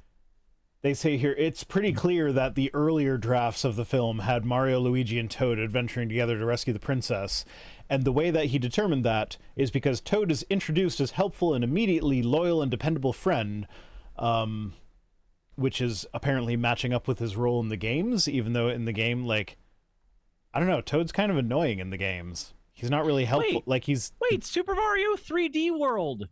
they say here, it's pretty clear that the earlier drafts of the film had Mario, Luigi, and Toad adventuring together to rescue the princess. And the way that he determined that is because Toad is introduced as helpful and immediately loyal and dependable friend, which is apparently matching up with his role in the games, even though in the game, like, I don't know, Toad's kind of annoying in the games. He's not really helpful. Wait, Super Mario 3D World!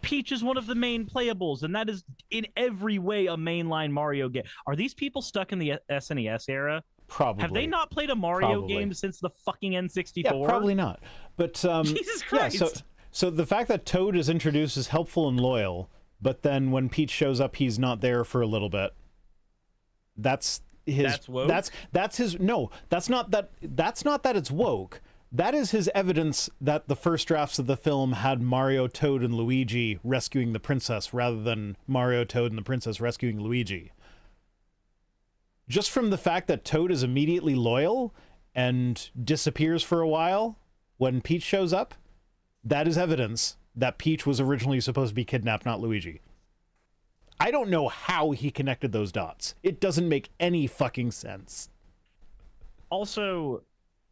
Peach is one of the main playables, and that is in every way a mainline Mario game. Are these people stuck in the SNES era? Probably. Have they not played a Mario game since the fucking N64? Yeah, probably not. But Jesus Christ. Yeah, So the fact that Toad is introduced is helpful and loyal, but then when Peach shows up, he's not there for a little bit. That's his. That's woke? That's his. No, that's not that. That's not that it's woke. That is his evidence that the first drafts of the film had Mario, Toad, and Luigi rescuing the princess rather than Mario, Toad, and the princess rescuing Luigi. Just from the fact that Toad is immediately loyal and disappears for a while when Peach shows up, that is evidence that Peach was originally supposed to be kidnapped, not Luigi. I don't know how he connected those dots. It doesn't make any fucking sense. Also,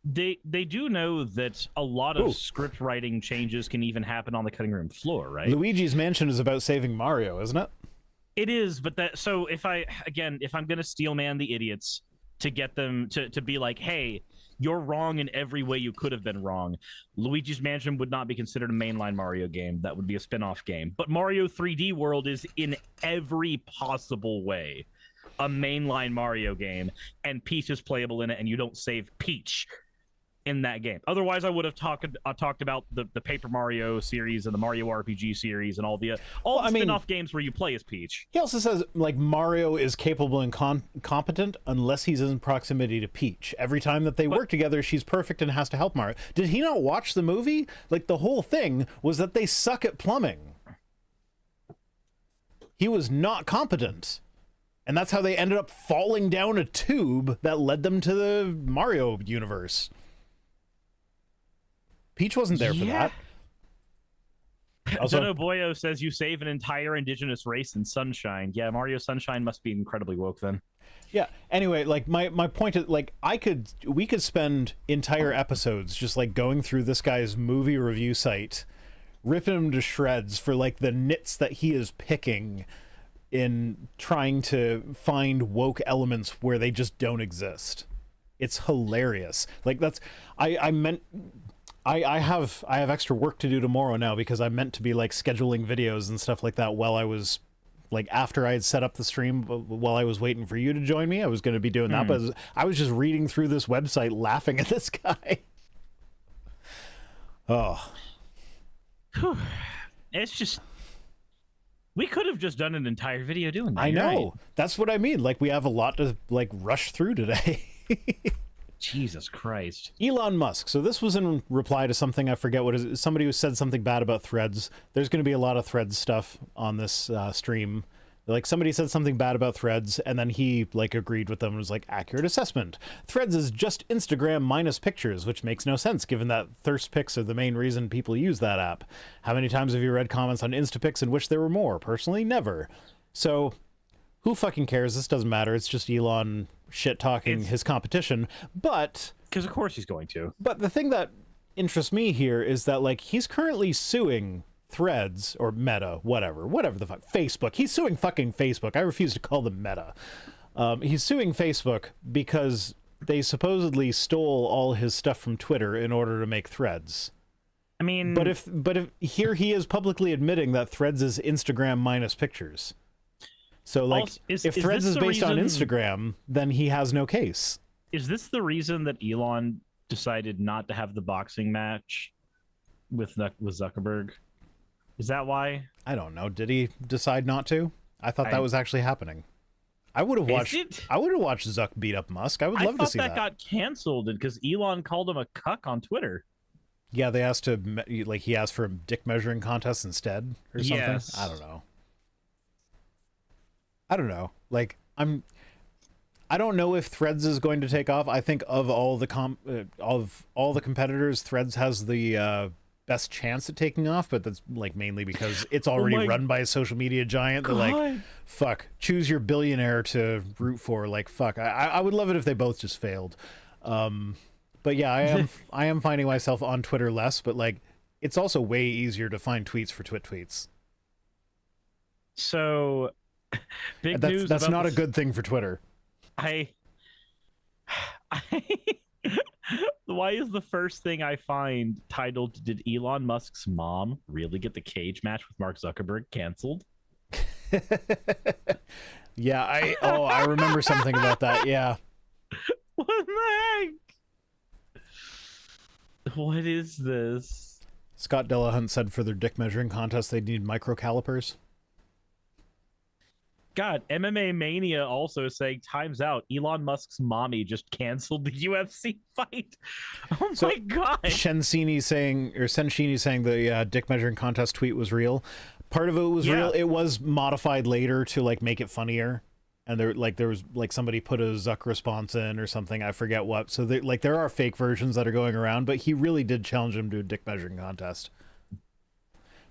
they do know that a lot of script writing changes can even happen on the cutting room floor, right? Luigi's Mansion is about saving Mario, isn't it? It is, but so if I'm gonna steel man the idiots to get them to be like, hey, you're wrong in every way you could have been wrong. Luigi's Mansion would not be considered a mainline Mario game. That would be a spin-off game. But Mario 3D World is in every possible way a mainline Mario game, and Peach is playable in it, and you don't save Peach in that game. Otherwise, I would have talked about the Paper Mario series and the Mario RPG series and all the spin-off games where you play as Peach. He also says, like, Mario is capable and competent unless he's in proximity to Peach. Every time that they work together, she's perfect and has to help Mario. Did he not watch the movie? Like, the whole thing was that they suck at plumbing. He was not competent. And that's how they ended up falling down a tube that led them to the Mario universe. Peach wasn't there for that. Also, Dono Boyo says you save an entire indigenous race in Sunshine. Yeah, Mario Sunshine must be incredibly woke then. Yeah. Anyway, like my point is, like, we could spend entire episodes just like going through this guy's movie review site, ripping him to shreds for like the nits that he is picking in trying to find woke elements where they just don't exist. It's hilarious. Like I have extra work to do tomorrow now because I meant to be like scheduling videos and stuff like that while I was like after I had set up the stream while I was waiting for you to join me. I was going to be doing that, but I was just reading through this website laughing at this guy. Oh. It's just we could have just done an entire video doing that. I know. Right. That's what I mean. Like we have a lot to like rush through today. Jesus Christ. Elon Musk. So this was in reply to something, I forget what it is. Somebody who said something bad about Threads. There's going to be a lot of Threads stuff on this stream. Like somebody said something bad about Threads, and then he like agreed with them and was like, accurate assessment. Threads is just Instagram minus pictures, which makes no sense given that thirst pics are the main reason people use that app. How many times have you read comments on Instapics in which there were more? Personally, never. So who fucking cares? This doesn't matter. It's just Elon shit talking his competition. But because of course he's going to. But the thing that interests me here is that like he's currently suing Threads or Meta, whatever the fuck, Facebook. He's suing fucking Facebook. I refuse to call them Meta. He's suing Facebook because they supposedly stole all his stuff from Twitter in order to make Threads. I mean, but if here he is publicly admitting that Threads is Instagram minus pictures. So, like, if Threads is based on Instagram, then he has no case. Is this the reason that Elon decided not to have the boxing match with Zuckerberg? Is that why? I don't know. Did he decide not to? I thought that was actually happening. I would have watched Zuck beat up Musk. I would love to see that. I thought that got canceled because Elon called him a cuck on Twitter. Yeah, they asked he asked for a dick measuring contest instead or something. Yes. I don't know. Like I don't know if Threads is going to take off. I think of all the competitors, Threads has the best chance at taking off, but that's like mainly because it's already run by a social media giant. They're like, fuck, choose your billionaire to root for. Like, fuck, I would love it if they both just failed. But yeah, I am finding myself on Twitter less, but like it's also way easier to find tweets for Twit tweets. So big news. That's not a good thing for Twitter. Why is the first thing I find titled "Did Elon Musk's mom really get the cage match with Mark Zuckerberg canceled?" Yeah, I remember something about that. Yeah. What the heck? What is this? Scott Delahunt said for their dick measuring contest they need micro calipers. God, MMA Mania also saying times out. Elon Musk's mommy just canceled the UFC fight. Oh my god. Shenshini saying the dick measuring contest tweet was real. Part of it was real. It was modified later to like make it funnier. And there was like somebody put a Zuck response in or something. I forget what. So there are fake versions that are going around, but he really did challenge him to a dick measuring contest.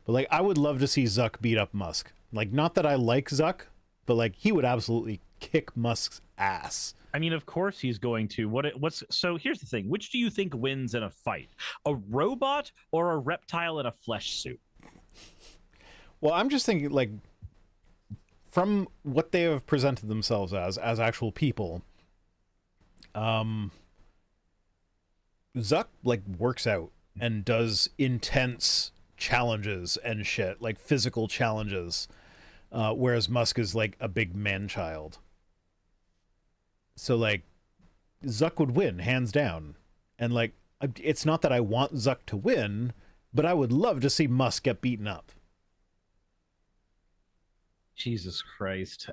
But like I would love to see Zuck beat up Musk. Like not that I like Zuck, but like he would absolutely kick Musk's ass. I mean, of course he's going to. So here's the thing. Which do you think wins in a fight? A robot or a reptile in a flesh suit? Well, I'm just thinking like from what they have presented themselves as actual people, Zuck like works out and does intense challenges and shit, like physical challenges. Whereas Musk is like a big man-child. So like Zuck would win hands down. And like it's not that I want Zuck to win, but I would love to see Musk get beaten up. Jesus Christ.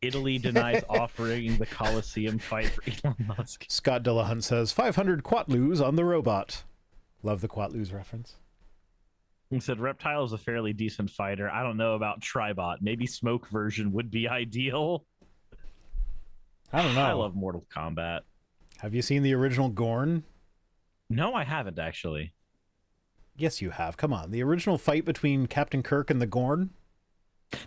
Italy denies offering the Colosseum fight for Elon Musk. Scott Delahunt says 500 Quatloos on the robot. Love the Quatloos reference. He said Reptile is a fairly decent fighter. I don't know about Tribot. Maybe Smoke version would be ideal. I don't know. I love Mortal Kombat. Have you seen the original Gorn? No, I haven't actually. Yes, you have. Come on. The original fight between Captain Kirk and the Gorn?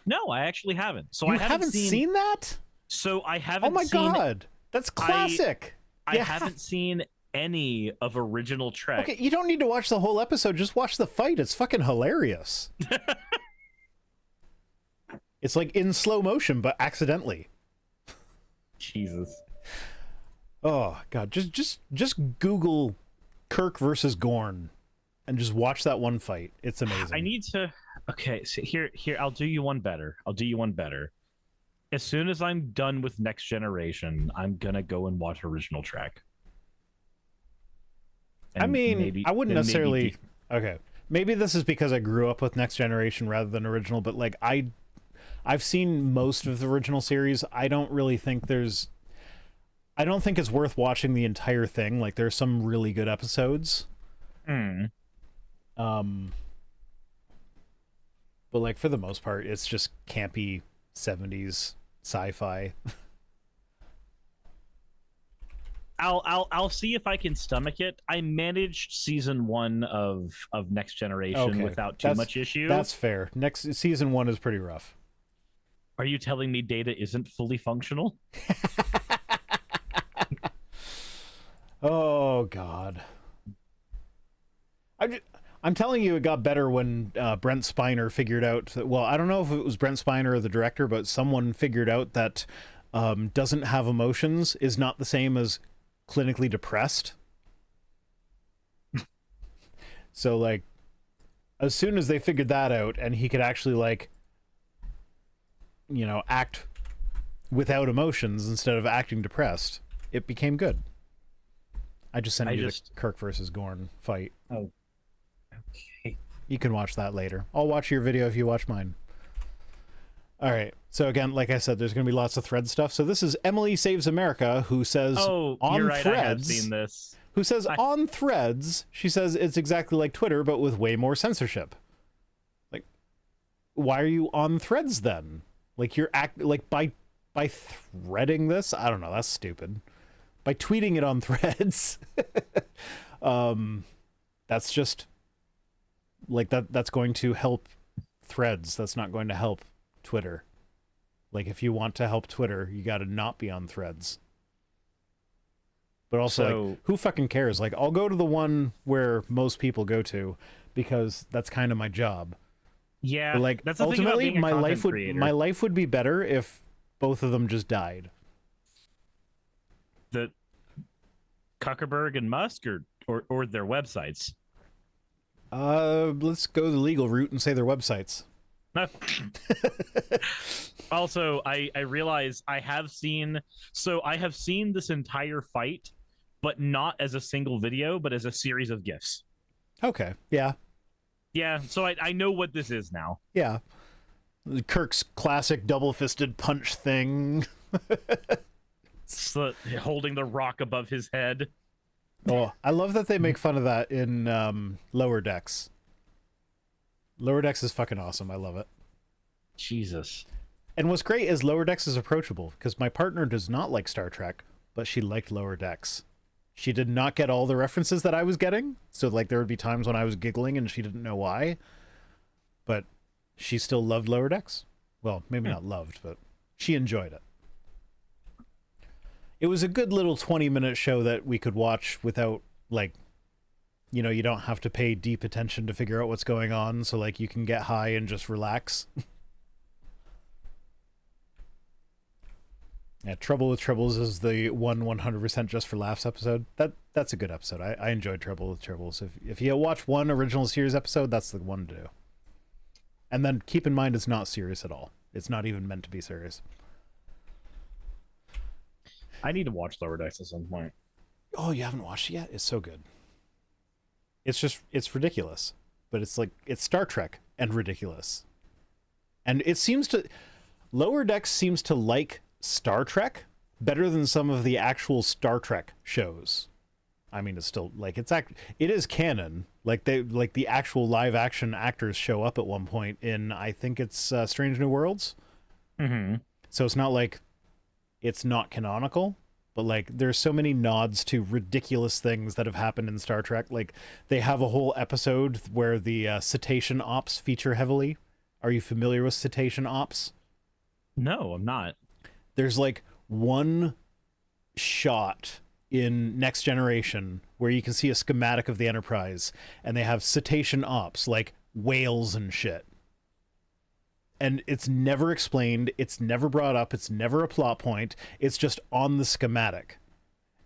No, I actually haven't. So you I haven't seen that? So I haven't. Oh my god, that's classic. I haven't seen any of original Trek. Okay, you don't need to watch the whole episode. Just watch the fight. It's fucking hilarious. It's like in slow motion, but accidentally. Jesus. Oh god, just Google Kirk versus Gorn, and just watch that one fight. It's amazing. I need to. Okay, so here. I'll do you one better. As soon as I'm done with Next Generation, I'm gonna go and watch original Trek. And I mean, I wouldn't necessarily. Okay, maybe this is because I grew up with Next Generation rather than original, but like I've seen most of the original series. I don't think it's worth watching the entire thing. Like there's some really good episodes. But like for the most part, it's just campy 70s sci-fi. I'll see if I can stomach it. I managed season 1 of Next Generation without too much issue. That's fair. Next season 1 is pretty rough. Are you telling me Data isn't fully functional? Oh god. I'm telling you, it got better when Brent Spiner figured out that, well, I don't know if it was Brent Spiner or the director, but someone figured out that doesn't have emotions is not the same as clinically depressed. So like as soon as they figured that out and he could actually like, you know, act without emotions instead of acting depressed, it became good. I just sent you the Kirk versus Gorn fight. Oh, okay. You can watch that later. I'll watch your video if you watch mine. All right. So again, like I said, there's going to be lots of thread stuff. So this is Emily Saves America, who says on you're right, Threads. I have seen this. Who says on Threads, she says it's exactly like Twitter, but with way more censorship. Like, why are you on Threads then? Like you're by threading this? I don't know. That's stupid. By tweeting it on Threads, that's just like that's going to help Threads. That's not going to help Twitter. Like if you want to help Twitter, you got to not be on Threads. But also, like, who fucking cares? Like, I'll go to the one where most people go to because that's kind of my job. Yeah, but like that's the ultimately, thing about being my life would be better if both of them just died. The Zuckerberg and Musk, or their websites. Let's go the legal route and say their websites. Also, I realize I have seen this entire fight but not as a single video, but as a series of GIFs. Okay. Yeah. Yeah, so I know what this is now. Yeah. Kirk's classic double-fisted punch thing. Holding the rock above his head. Oh, I love that they make fun of that in Lower Decks. Lower Decks is fucking awesome. I love it. Jesus. And what's great is Lower Decks is approachable, because my partner does not like Star Trek, but she liked Lower Decks. She did not get all the references that I was getting, so like there would be times when I was giggling and she didn't know why, but she still loved Lower Decks. Well, maybe not loved, but she enjoyed it. It was a good little 20-minute show that we could watch without, like, you know, you don't have to pay deep attention to figure out what's going on, so like you can get high and just relax. Yeah, Trouble with Tribbles is the 100% just for laughs episode. That's a good episode. I enjoyed Trouble with Tribbles. If you watch one original series episode, that's the one to do. And then keep in mind it's not serious at all. It's not even meant to be serious. I need to watch Lower Decks at some point. Oh, you haven't watched it yet? It's so good. It's ridiculous. But it's like, it's Star Trek and ridiculous. And it seems to... Lower Decks seems to like Star Trek better than some of the actual Star Trek shows. I mean, it's still like it is canon. Like the actual live action actors show up at one point in, I think it's Strange New Worlds. Mm-hmm. So it's not like it's not canonical, but like there's so many nods to ridiculous things that have happened in Star Trek. Like they have a whole episode where the cetacean ops feature heavily. Are you familiar with cetacean ops? No, I'm not. There's like one shot in Next Generation where you can see a schematic of the Enterprise and they have cetacean ops, like whales and shit. And it's never explained, it's never brought up, it's never a plot point, it's just on the schematic.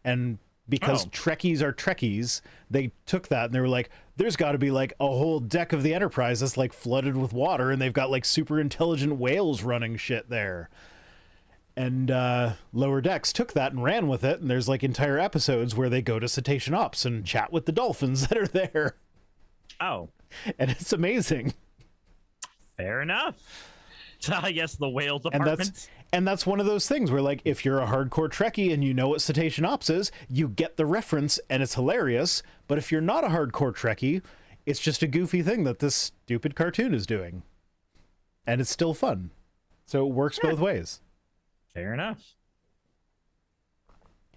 And because Trekkies are Trekkies, they took that and they were like, there's got to be like a whole deck of the Enterprise that's like flooded with water and they've got like super intelligent whales running shit there. And Lower Decks took that and ran with it, and there's like entire episodes where they go to cetacean ops and chat with the dolphins that are there. Oh. And it's amazing. Fair enough. So I guess the whale department. And that's one of those things where, like, if you're a hardcore Trekkie and you know what cetacean ops is, you get the reference and it's hilarious. But if you're not a hardcore Trekkie, it's just a goofy thing that this stupid cartoon is doing. And it's still fun. So it works both ways. Fair enough.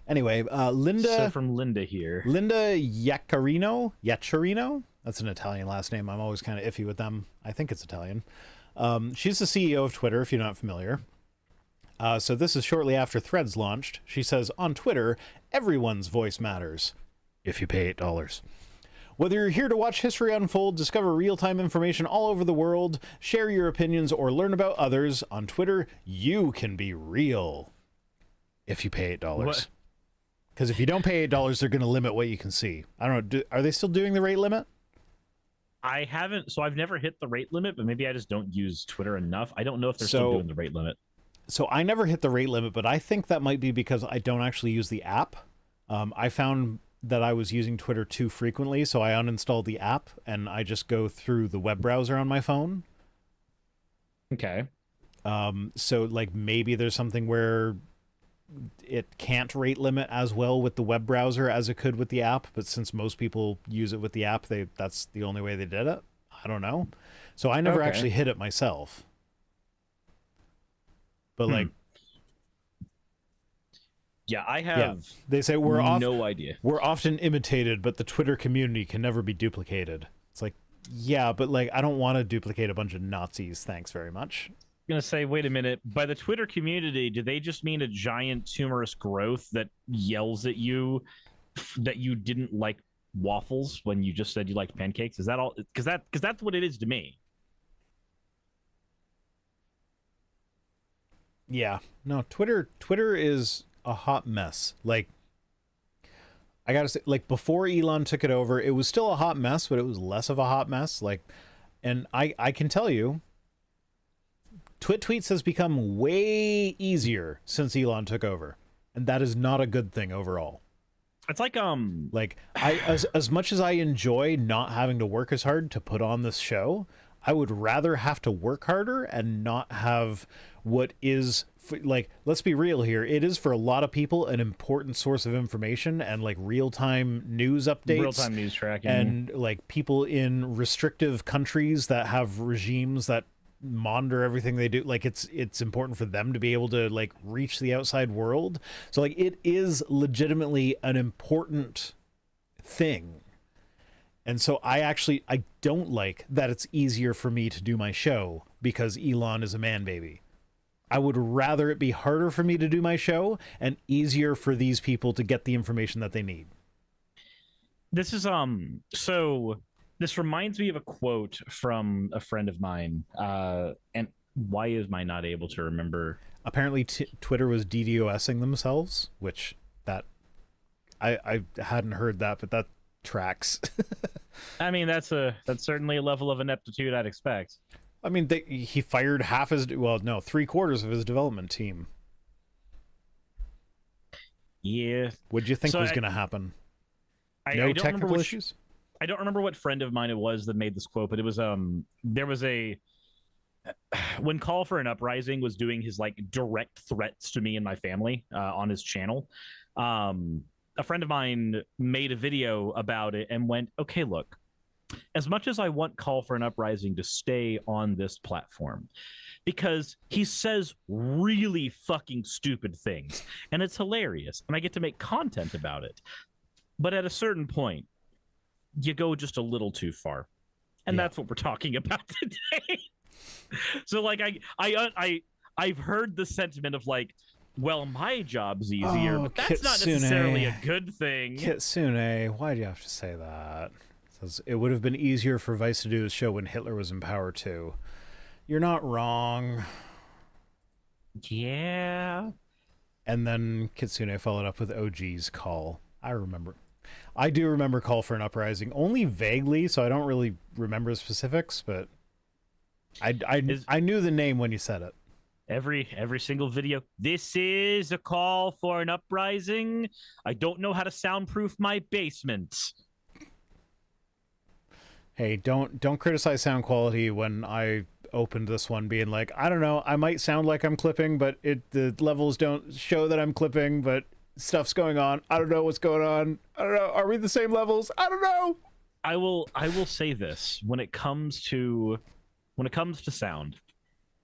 Anyway, Linda... So from Linda here. Linda Yaccarino? That's an Italian last name. I'm always kind of iffy with them. I think it's Italian. She's the CEO of Twitter, if you're not familiar. So this is shortly after Threads launched. She says, on Twitter, everyone's voice matters. If you pay $8. Whether you're here to watch history unfold, discover real-time information all over the world, share your opinions, or learn about others, on Twitter, you can be real. If you pay $8. Because if you don't pay $8, they're going to limit what you can see. I don't know. Are they still doing the rate limit? I haven't, so I've never hit the rate limit, but maybe I just don't use Twitter enough. I don't know if they're still doing the rate limit. So I never hit the rate limit, but I think that might be because I don't actually use the app. I found that I was using Twitter too frequently, so I uninstalled the app and I just go through the web browser on my phone. Okay. So like maybe there's something where it can't rate limit as well with the web browser as it could with the app, but since most people use it with the app, that's the only way they did it. I don't know. So I never actually hit it myself. But like yeah, I have they say no idea. We're often imitated, but the Twitter community can never be duplicated. It's like, yeah, but like I don't want to duplicate a bunch of Nazis, thanks very much. I'm gonna say, wait a minute. By the Twitter community, do they just mean a giant tumorous growth that yells at you that you didn't like waffles when you just said you liked pancakes? Is that all? Because that's what it is to me. Yeah, no, Twitter is a hot mess. Like, I gotta say, like before Elon took it over, it was still a hot mess, but it was less of a hot mess. Like, and I can tell you, Twit tweets has become way easier since Elon took over, and that is not a good thing overall. It's like Like as much as I enjoy not having to work as hard to put on this show, I would rather have to work harder and not have what is like, let's be real here. It is for a lot of people an important source of information and like real-time news updates, real-time news tracking, and like people in restrictive countries that have regimes that monitor everything they do. Like it's important for them to be able to like reach the outside world. So like it is legitimately an important thing. And so I don't like that it's easier for me to do my show because Elon is a man baby. I would rather it be harder for me to do my show and easier for these people to get the information that they need. This is so this reminds me of a quote from a friend of mine. And why is I not able to remember? Apparently Twitter was DDoSing themselves, which that I hadn't heard that, but that tracks. I mean, that's certainly a level of ineptitude I'd expect. I mean, he fired half his, well, no, 3/4 of his development team. Yeah. What'd you think was going to happen? No technical issues? I don't remember what friend of mine it was that made this quote, but it was there was a when Call for an Uprising was doing his like direct threats to me and my family on his channel. A friend of mine made a video about it and went, okay, look, as much as I want Call for an Uprising to stay on this platform, because he says really fucking stupid things and it's hilarious and I get to make content about it. But at a certain point, you go just a little too far. And that's what we're talking about today. So like I've heard the sentiment of like, well, my job's easier, but that's not necessarily a good thing. Kitsune, why do you have to say that? It says it would have been easier for Vice to do his show when Hitler was in power too. You're not wrong. Yeah. And then Kitsune followed up with OG's Call. I do remember Call for an Uprising, only vaguely, so I don't really remember the specifics, but I knew the name when you said it. Every single video. This is a call for an uprising. I don't know how to soundproof my basement. Hey, don't criticize sound quality when I opened this one being like, I don't know, I might sound like I'm clipping, but the levels don't show that I'm clipping, but stuff's going on. I don't know what's going on. I don't know. Are we the same levels? I don't know. I will say this, when it comes to sound,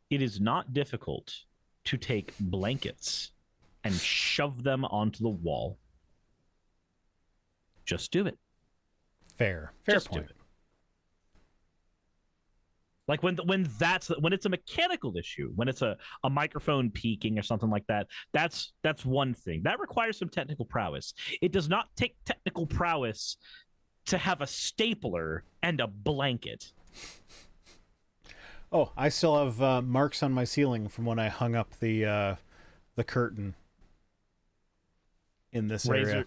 it is not difficult to take blankets and shove them onto the wall. Just do it. Fair Just point. do it. Like when it's a mechanical issue, when it's a microphone peaking or something like that, that's one thing. That requires some technical prowess. It does not take technical prowess to have a stapler and a blanket. Oh, I still have marks on my ceiling from when I hung up the curtain in this area.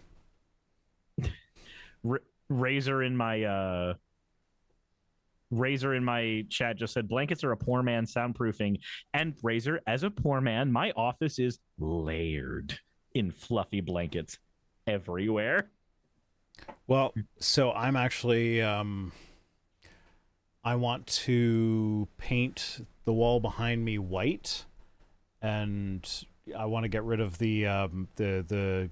Razor in my chat just said blankets are a poor man soundproofing, and Razor, as a poor man, my office is layered in fluffy blankets everywhere. Well, so I'm actually I want to paint the wall behind me white, and I want to get rid of the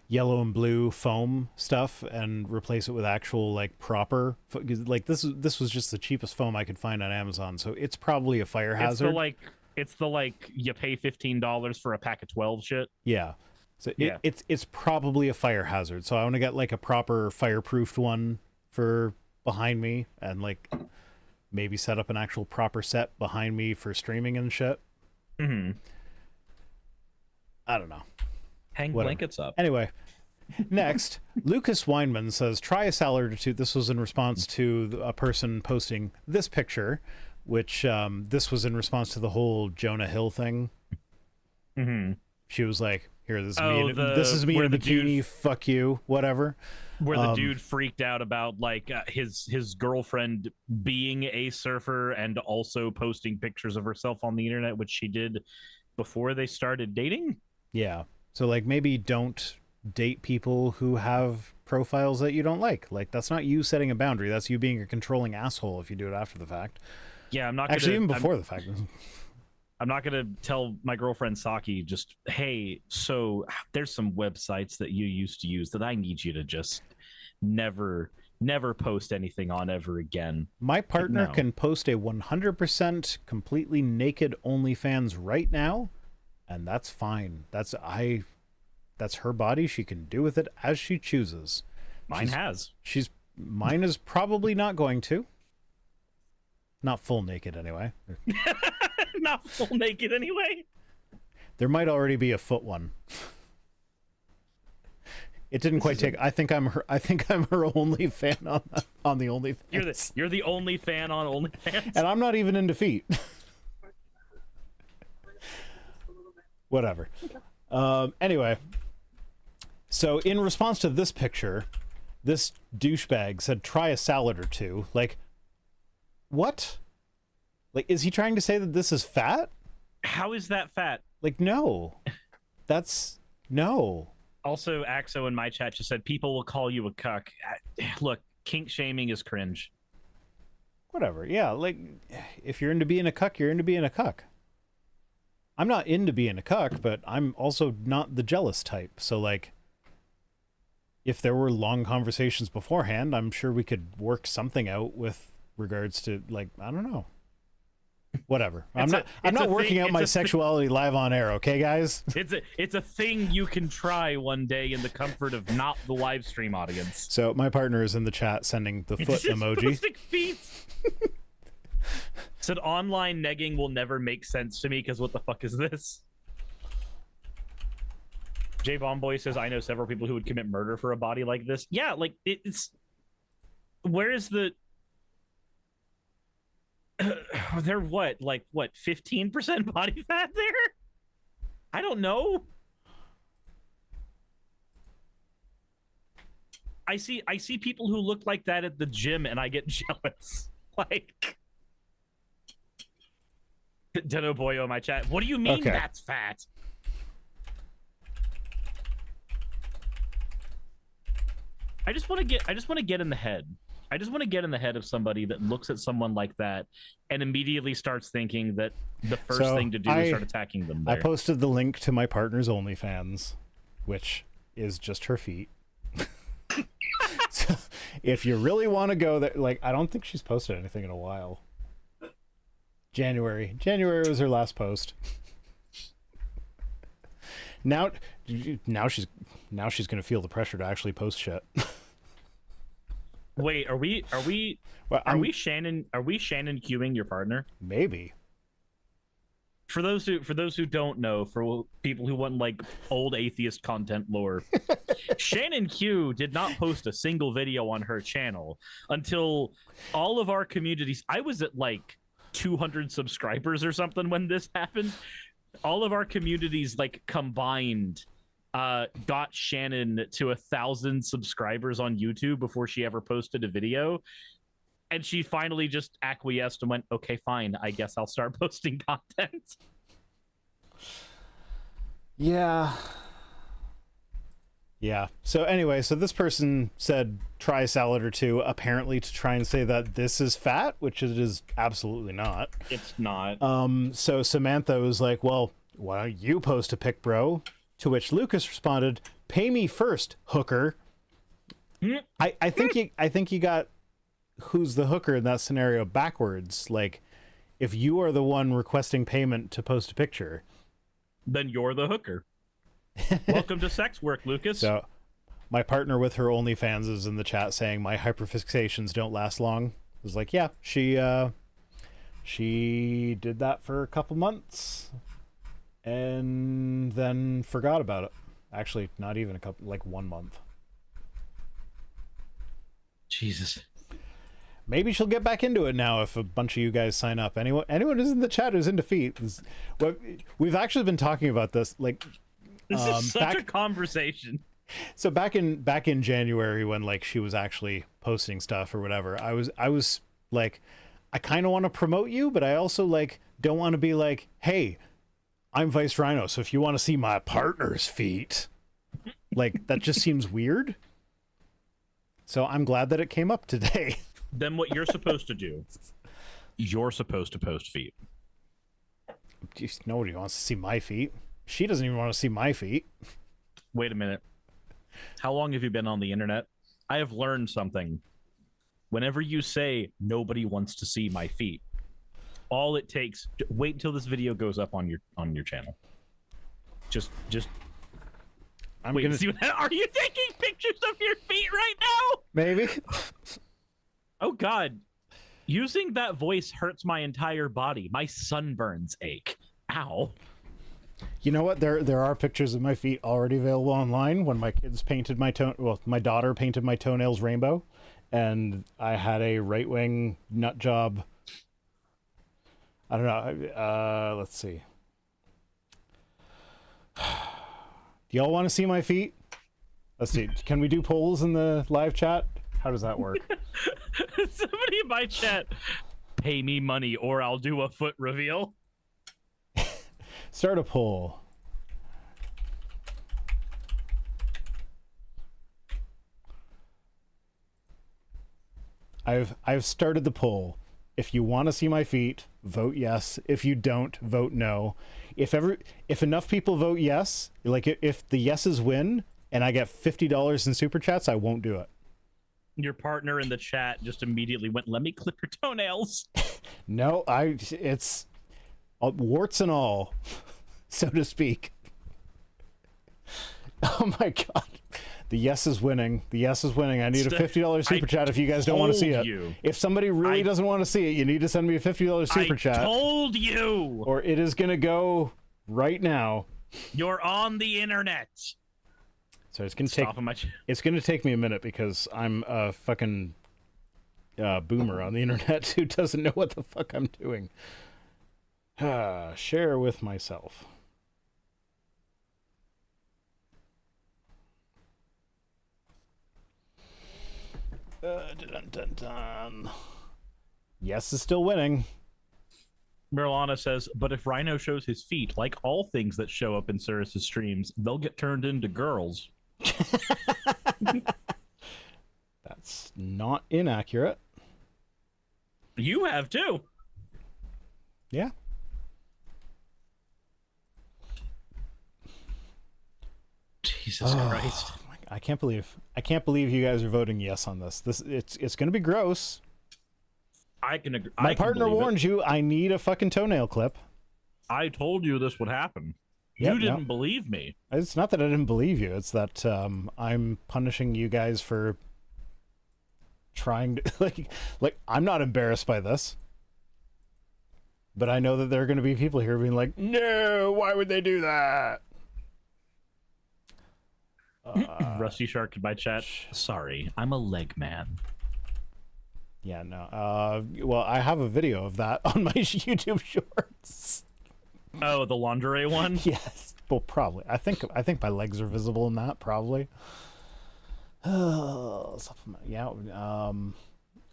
yellow and blue foam stuff and replace it with actual like proper, like this was just the cheapest foam I could find on Amazon, so it's probably a fire hazard. It's the you pay $15 for a pack of 12 shit. Yeah. So it's probably a fire hazard. So I want to get like a proper fireproofed one for behind me, and like maybe set up an actual proper set behind me for streaming and shit. Mm-hmm. I don't know. Hang blankets up. Anyway, next, Lucas Weinman says, try a salad or two. This was in response to a person posting this picture, which this was in response to the whole Jonah Hill thing. Mm-hmm. She was like, here, this is me in a bikini, fuck you, whatever. Where the dude freaked out about like his girlfriend being a surfer and also posting pictures of herself on the internet, which she did before they started dating. Yeah. So like maybe don't date people who have profiles that you don't like. Like, that's not you setting a boundary. That's you being a controlling asshole if you do it after the fact. Yeah, I'm not actually even before the fact. I'm not gonna tell my girlfriend Saki just, hey, so there's some websites that you used to use that I need you to just never post anything on ever again. My partner can post a 100% completely naked OnlyFans right now, and that's fine. That's her body. She can do with it as she chooses. Mine is probably not going to. Not full naked anyway. Not full naked anyway. There might already be a foot one. It didn't quite take. I think I'm her only fan on the OnlyFans. You're the only fan on OnlyFans, and I'm not even into feet. Whatever. Anyway, so in response to this picture, this douchebag said, "Try a salad or two." Like, what? Like, is he trying to say that this is fat? How is that fat? Like, no. That's no. Also, Axo in my chat just said, people will call you a cuck. Look, kink shaming is cringe. Whatever. Yeah, like, if you're into being a cuck, you're into being a cuck. I'm not into being a cuck, but I'm also not the jealous type. So, like, if there were long conversations beforehand, I'm sure we could work something out with regards to, like, I don't know. Whatever. I'm not working out my sexuality live on air, okay, guys? It's a thing you can try one day in the comfort of not the live stream audience. So my partner is in the chat sending the foot emoji. Feet. Said online negging will never make sense to me because what the fuck is this? J Bombboy says, I know several people who would commit murder for a body like this. Yeah, like it's where is the they're what 15% body fat there? I don't know. I see people who look like that at the gym and I get jealous. Like Deno Boyo in my chat. What do you mean that's fat? I just want to get in the head. I just want to get in the head of somebody that looks at someone like that and immediately starts thinking that the first thing to do is start attacking them there. I posted the link to my partner's OnlyFans, which is just her feet. So if you really want to go there, like, I don't think she's posted anything in a while. January was her last post. Now she's going to feel the pressure to actually post shit. Wait, are we Shannon queuing your partner? Maybe. For those who don't know, for people who want like old atheist content lore, Shannon Q did not post a single video on her channel until all of our communities. I was at like 200 subscribers or something when this happened. All of our communities like combined got Shannon to 1,000 subscribers on YouTube before she ever posted a video. And she finally just acquiesced and went, okay, fine, I guess I'll start posting content. Yeah. So anyway, so this person said try a salad or two, apparently to try and say that this is fat, which it is absolutely not. It's not. So Samantha was like, well, why don't you post a pic, bro? To which Lucas responded, pay me first, hooker. I think you got who's the hooker in that scenario backwards. Like, if you are the one requesting payment to post a picture, then you're the hooker. Welcome to sex work, Lucas. So my partner with her OnlyFans is in the chat saying my hyperfixations don't last long. I was like, yeah, she did that for a couple months and then forgot about it. Actually, not even a couple, like 1 month. Jesus. Maybe she'll get back into it now if a bunch of you guys sign up. Anyone who's in the chat who's into feet. We've actually been talking about this. Like, this is such a conversation. So back in January when like she was actually posting stuff or whatever, I was like, I kind of want to promote you, but I also like don't want to be like, hey, I'm Vice Rhino, so if you want to see my partner's feet, Like, that just seems weird. So I'm glad that it came up today. Then what you're supposed to do, you're supposed to post feet. Nobody wants to see my feet. She doesn't even want to see my feet. Wait a minute. How long have you been on the internet? I have learned something. Whenever you say nobody wants to see my feet, all it takes, wait until this video goes up on your channel. Just I'm wait gonna and see what, are you taking pictures of your feet right now? maybe. Oh God. Using that voice hurts my entire body. My sunburns ache. Ow. You know what? There are pictures of my feet already available online. When my kids painted my daughter painted my toenails rainbow, and I had a right-wing nut job. I don't know. Let's see. Do y'all want to see my feet? Let's see. Can we do polls in the live chat? How does that work? Somebody in my chat, pay me money or I'll do a foot reveal. Start a poll. I've started the poll. If you want to see my feet, vote yes. If you don't, vote no. If enough people vote yes, like if the yeses win and I get $50 in super chats, I won't do it. Your partner in the chat just immediately went, let me clip your toenails. No, it's warts and all, so to speak. Oh my God. The yes is winning. The yes is winning. I need a $50 super chat if you guys don't want to see it. If somebody really doesn't want to see it, you need to send me a $50 super chat. I told you! Or it is going to go right now. You're on the internet. So it's going to take me a minute because I'm a fucking boomer on the internet who doesn't know what the fuck I'm doing. Share with myself. Dun, dun, dun. Yes is still winning. Mirlana says, but if Rhino shows his feet, like all things that show up in Cirrus's streams, they'll get turned into girls. That's not inaccurate. You have too. Yeah. Jesus Christ. I can't believe you guys are voting yes on this. It's going to be gross. I can agree. My partner warned you. I need a fucking toenail clip. I told you this would happen. Yep, you didn't believe me. It's not that I didn't believe you. It's that I'm punishing you guys for trying to like I'm not embarrassed by this. But I know that there are going to be people here being like, "No, why would they do that?" Rusty Shark in my chat. Sorry, I'm a leg man. Yeah, no. Well, I have a video of that on my YouTube shorts. Oh, the lingerie one? Yes. Well, probably. I think my legs are visible in that, probably. Yeah.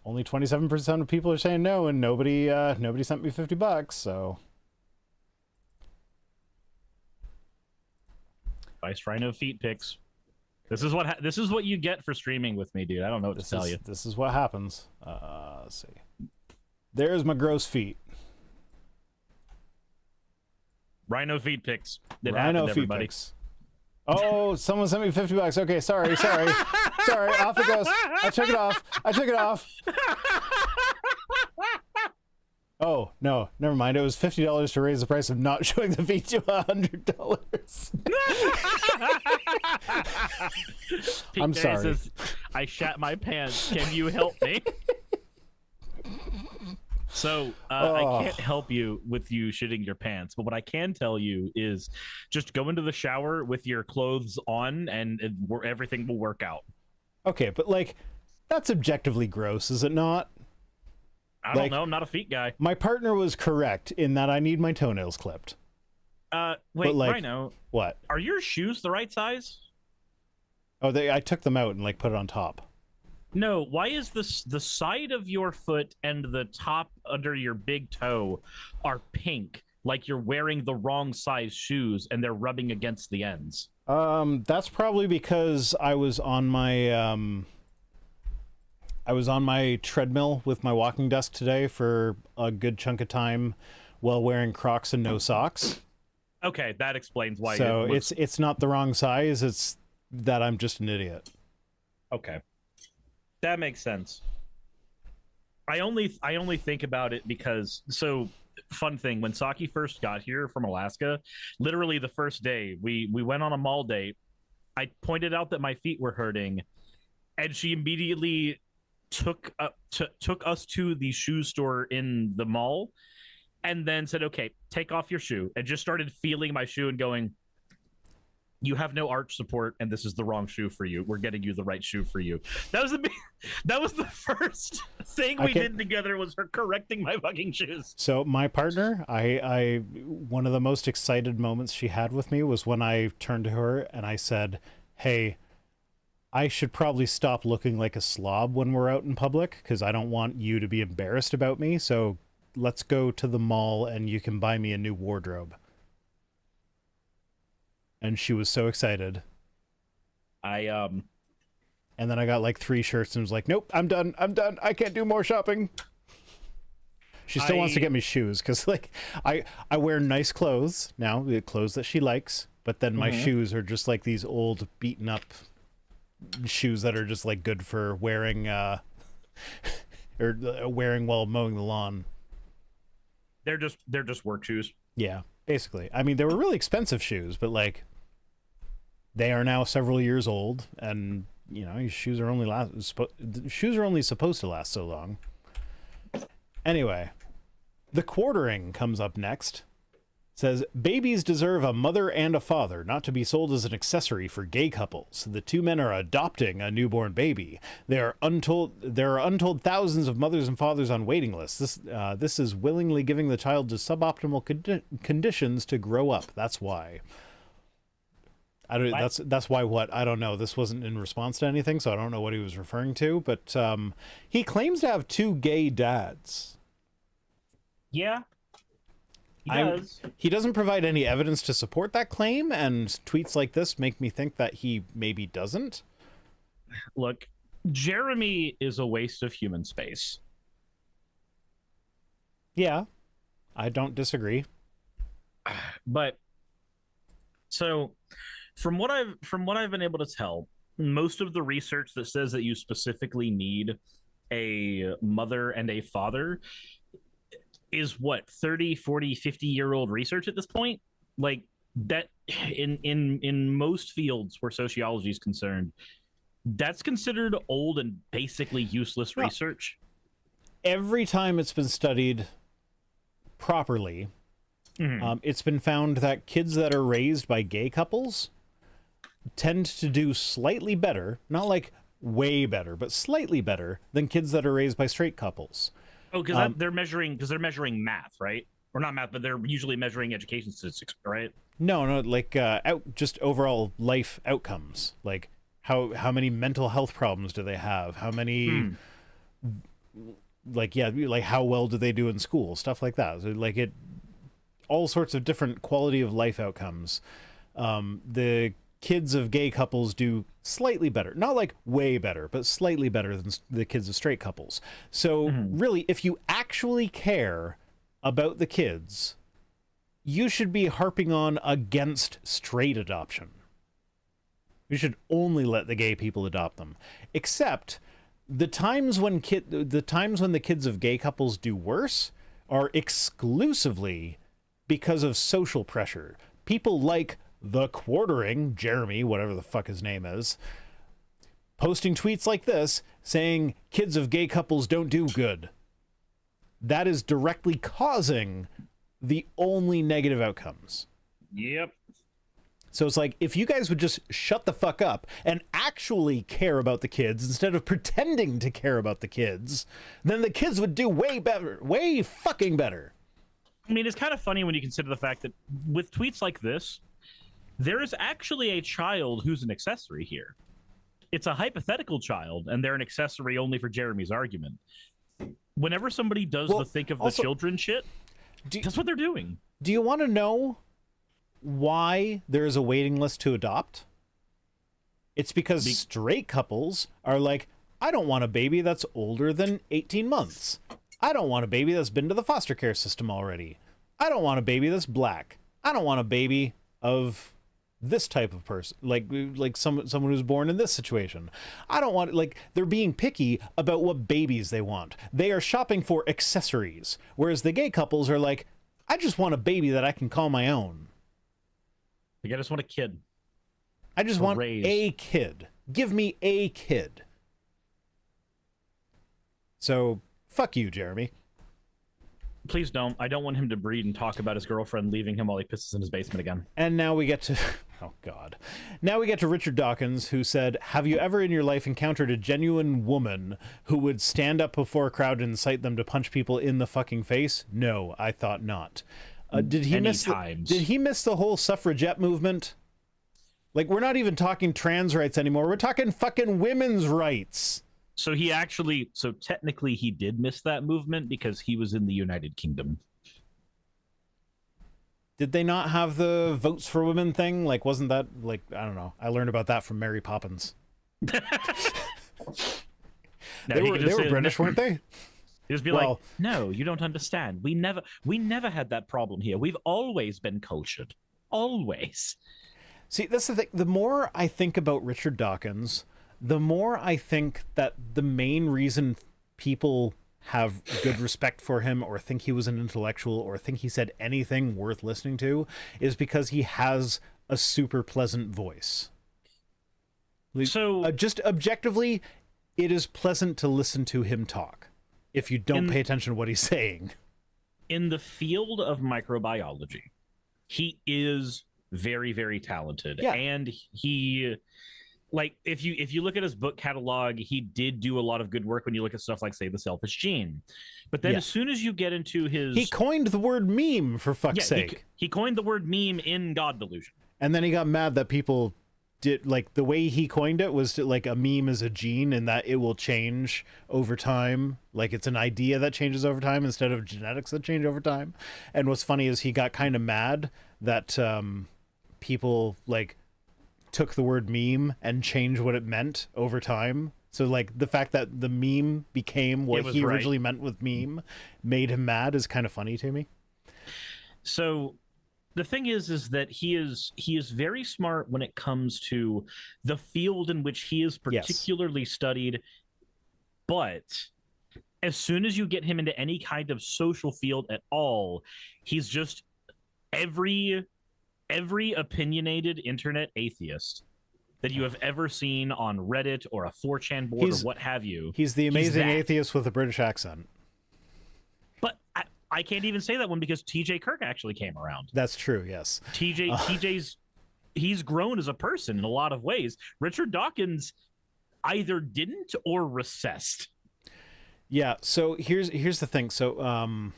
Only 27% of people are saying no, and nobody sent me $50, so. Vice Rhino feet pics. This is what you get for streaming with me, dude. I don't know what to tell you. This is what happens. Let's see. There's my gross feet. Rhino feet pics. Rhino feet pics. Oh, someone sent me $50. Okay, sorry. Sorry, off it goes. I took it off. Oh, no, never mind. It was $50 to raise the price of not showing the feet to $100. I'm sorry. Says, I shat my pants. Can you help me? So I can't help you with you shitting your pants, but what I can tell you is just go into the shower with your clothes on and everything will work out. Okay, but like, that's objectively gross, is it not? I don't know. I'm not a feet guy. My partner was correct in that I need my toenails clipped. Wait, Rhino. What? Are your shoes the right size? Oh, I took them out and like put it on top. No, why is the side of your foot and the top under your big toe are pink, like you're wearing the wrong size shoes and they're rubbing against the ends? That's probably because I was on my treadmill with my walking desk today for a good chunk of time while wearing Crocs and no socks. Okay, that explains why. So it's not the wrong size, it's that I'm just an idiot. Okay. That makes sense. I only think about it because, so fun thing, when Saki first got here from Alaska, literally the first day we went on a mall date, I pointed out that my feet were hurting, and she immediately took us to the shoe store in the mall and then said, okay, take off your shoe, and just started feeling my shoe and going, you have no arch support, and this is the wrong shoe for you. We're getting you the right shoe for you. That was the first thing we did together, was her correcting my fucking shoes. So my partner, I one of the most excited moments she had with me was when I turned to her and I said, hey, I should probably stop looking like a slob when we're out in public, because I don't want you to be embarrassed about me. So let's go to the mall and you can buy me a new wardrobe. And she was so excited. And then I got like 3 shirts and was like, nope, I'm done. I can't do more shopping. She still wants to get me shoes, because like I wear nice clothes now, the clothes that she likes, but then my shoes are just like these old beaten up shoes that are just like good for wearing or wearing while mowing the lawn. They're just work shoes. Yeah, basically. I mean, they were really expensive shoes, but like they are now several years old, and you know, shoes are only supposed to last so long. Anyway, the quartering comes up next. It says, babies deserve a mother and a father, not to be sold as an accessory for gay couples. The 2 men are adopting a newborn baby. There are untold thousands of mothers and fathers on waiting lists. This is willingly giving the child to suboptimal conditions to grow up. That's why. That's why what? I don't know. This wasn't in response to anything, so I don't know what he was referring to. But he claims to have 2 gay dads. Yeah. He does. He doesn't provide any evidence to support that claim, and tweets like this make me think that he maybe doesn't. Look, Jeremy is a waste of human space. Yeah, I don't disagree. But so from what I've been able to tell, most of the research that says that you specifically need a mother and a father is what, 30, 40, 50-year-old research at this point. Like that, in most fields where sociology is concerned, that's considered old and basically useless research. Every time it's been studied properly, it's been found that kids that are raised by gay couples tend to do slightly better, not like way better, but slightly better than kids that are raised by straight couples. Oh, because they're measuring math, right? Or not math, but they're usually measuring education statistics, right? No, like just overall life outcomes. Like how many mental health problems do they have? How many, like how well do they do in school? Stuff like that. So, all sorts of different quality of life outcomes. The kids of gay couples do slightly better, not like way better, but slightly better than the kids of straight couples. So really, if you actually care about the kids, you should be harping on against straight adoption. You should only let the gay people adopt them. Except the times when the kids of gay couples do worse are exclusively because of social pressure. People like the quartering, Jeremy, whatever the fuck his name is, posting tweets like this saying kids of gay couples don't do good. That is directly causing the only negative outcomes. Yep. So it's like, if you guys would just shut the fuck up and actually care about the kids instead of pretending to care about the kids, then the kids would do way better, way fucking better. I mean, it's kind of funny when you consider the fact that with tweets like this, there is actually a child who's an accessory here. It's a hypothetical child, and they're an accessory only for Jeremy's argument. Whenever somebody does the think of the children shit, that's what they're doing. Do you want to know why there is a waiting list to adopt? It's because straight couples are like, I don't want a baby that's older than 18 months. I don't want a baby that's been to the foster care system already. I don't want a baby that's black. I don't want a baby of this type of person, like someone who's born in this situation. I don't want, like, they're being picky about what babies they want. They are shopping for accessories, whereas the gay couples are like, I just want a baby that I can call my own. Like, I just want a kid. I just want a kid. Give me a kid. So, fuck you, Jeremy. Please don't. I don't want him to breed and talk about his girlfriend leaving him while he pisses in his basement again. And now we get to... Oh, God. Now we get to Richard Dawkins, who said, have you ever in your life encountered a genuine woman who would stand up before a crowd and incite them to punch people in the fucking face? No, I thought not. Did he miss the whole suffragette movement? Like, we're not even talking trans rights anymore. We're talking fucking women's rights. So technically he did miss that movement because he was in the United Kingdom. Did they not have the votes for women thing? Like, wasn't that, like, I don't know. I learned about that from Mary Poppins. They were British, weren't they? Just be like, no, you don't understand. We never had that problem here. We've always been cultured. Always. See, that's the thing. The more I think about Richard Dawkins, the more I think that the main reason people have good respect for him or think he was an intellectual or think he said anything worth listening to is because he has a super pleasant voice. So just objectively, it is pleasant to listen to him talk if you don't pay attention to what he's saying. In the field of microbiology, he is very, very talented. Yeah. And he... Like, if you look at his book catalog, he did do a lot of good work when you look at stuff like, say, The Selfish Gene. But then as soon as you get into his... He coined the word meme, for fuck's sake. He coined the word meme in God Delusion. And then he got mad that people did... Like, the way he coined it was to, like, a meme is a gene and that it will change over time. Like, it's an idea that changes over time instead of genetics that change over time. And what's funny is he got kind of mad that people, like... took the word meme and changed what it meant over time. So, like, the fact that the meme became what he originally meant with meme made him mad is kind of funny to me. So the thing is that he is very smart when it comes to the field in which he is particularly studied. But as soon as you get him into any kind of social field at all, he's just every opinionated internet atheist that you have ever seen on Reddit or a 4chan board or what have you. He's the amazing atheist with a British accent. But I can't even say that one because TJ Kirk actually came around. That's true, yes. TJ's he's grown as a person in a lot of ways. Richard Dawkins either didn't or recessed. Yeah, so here's the thing. So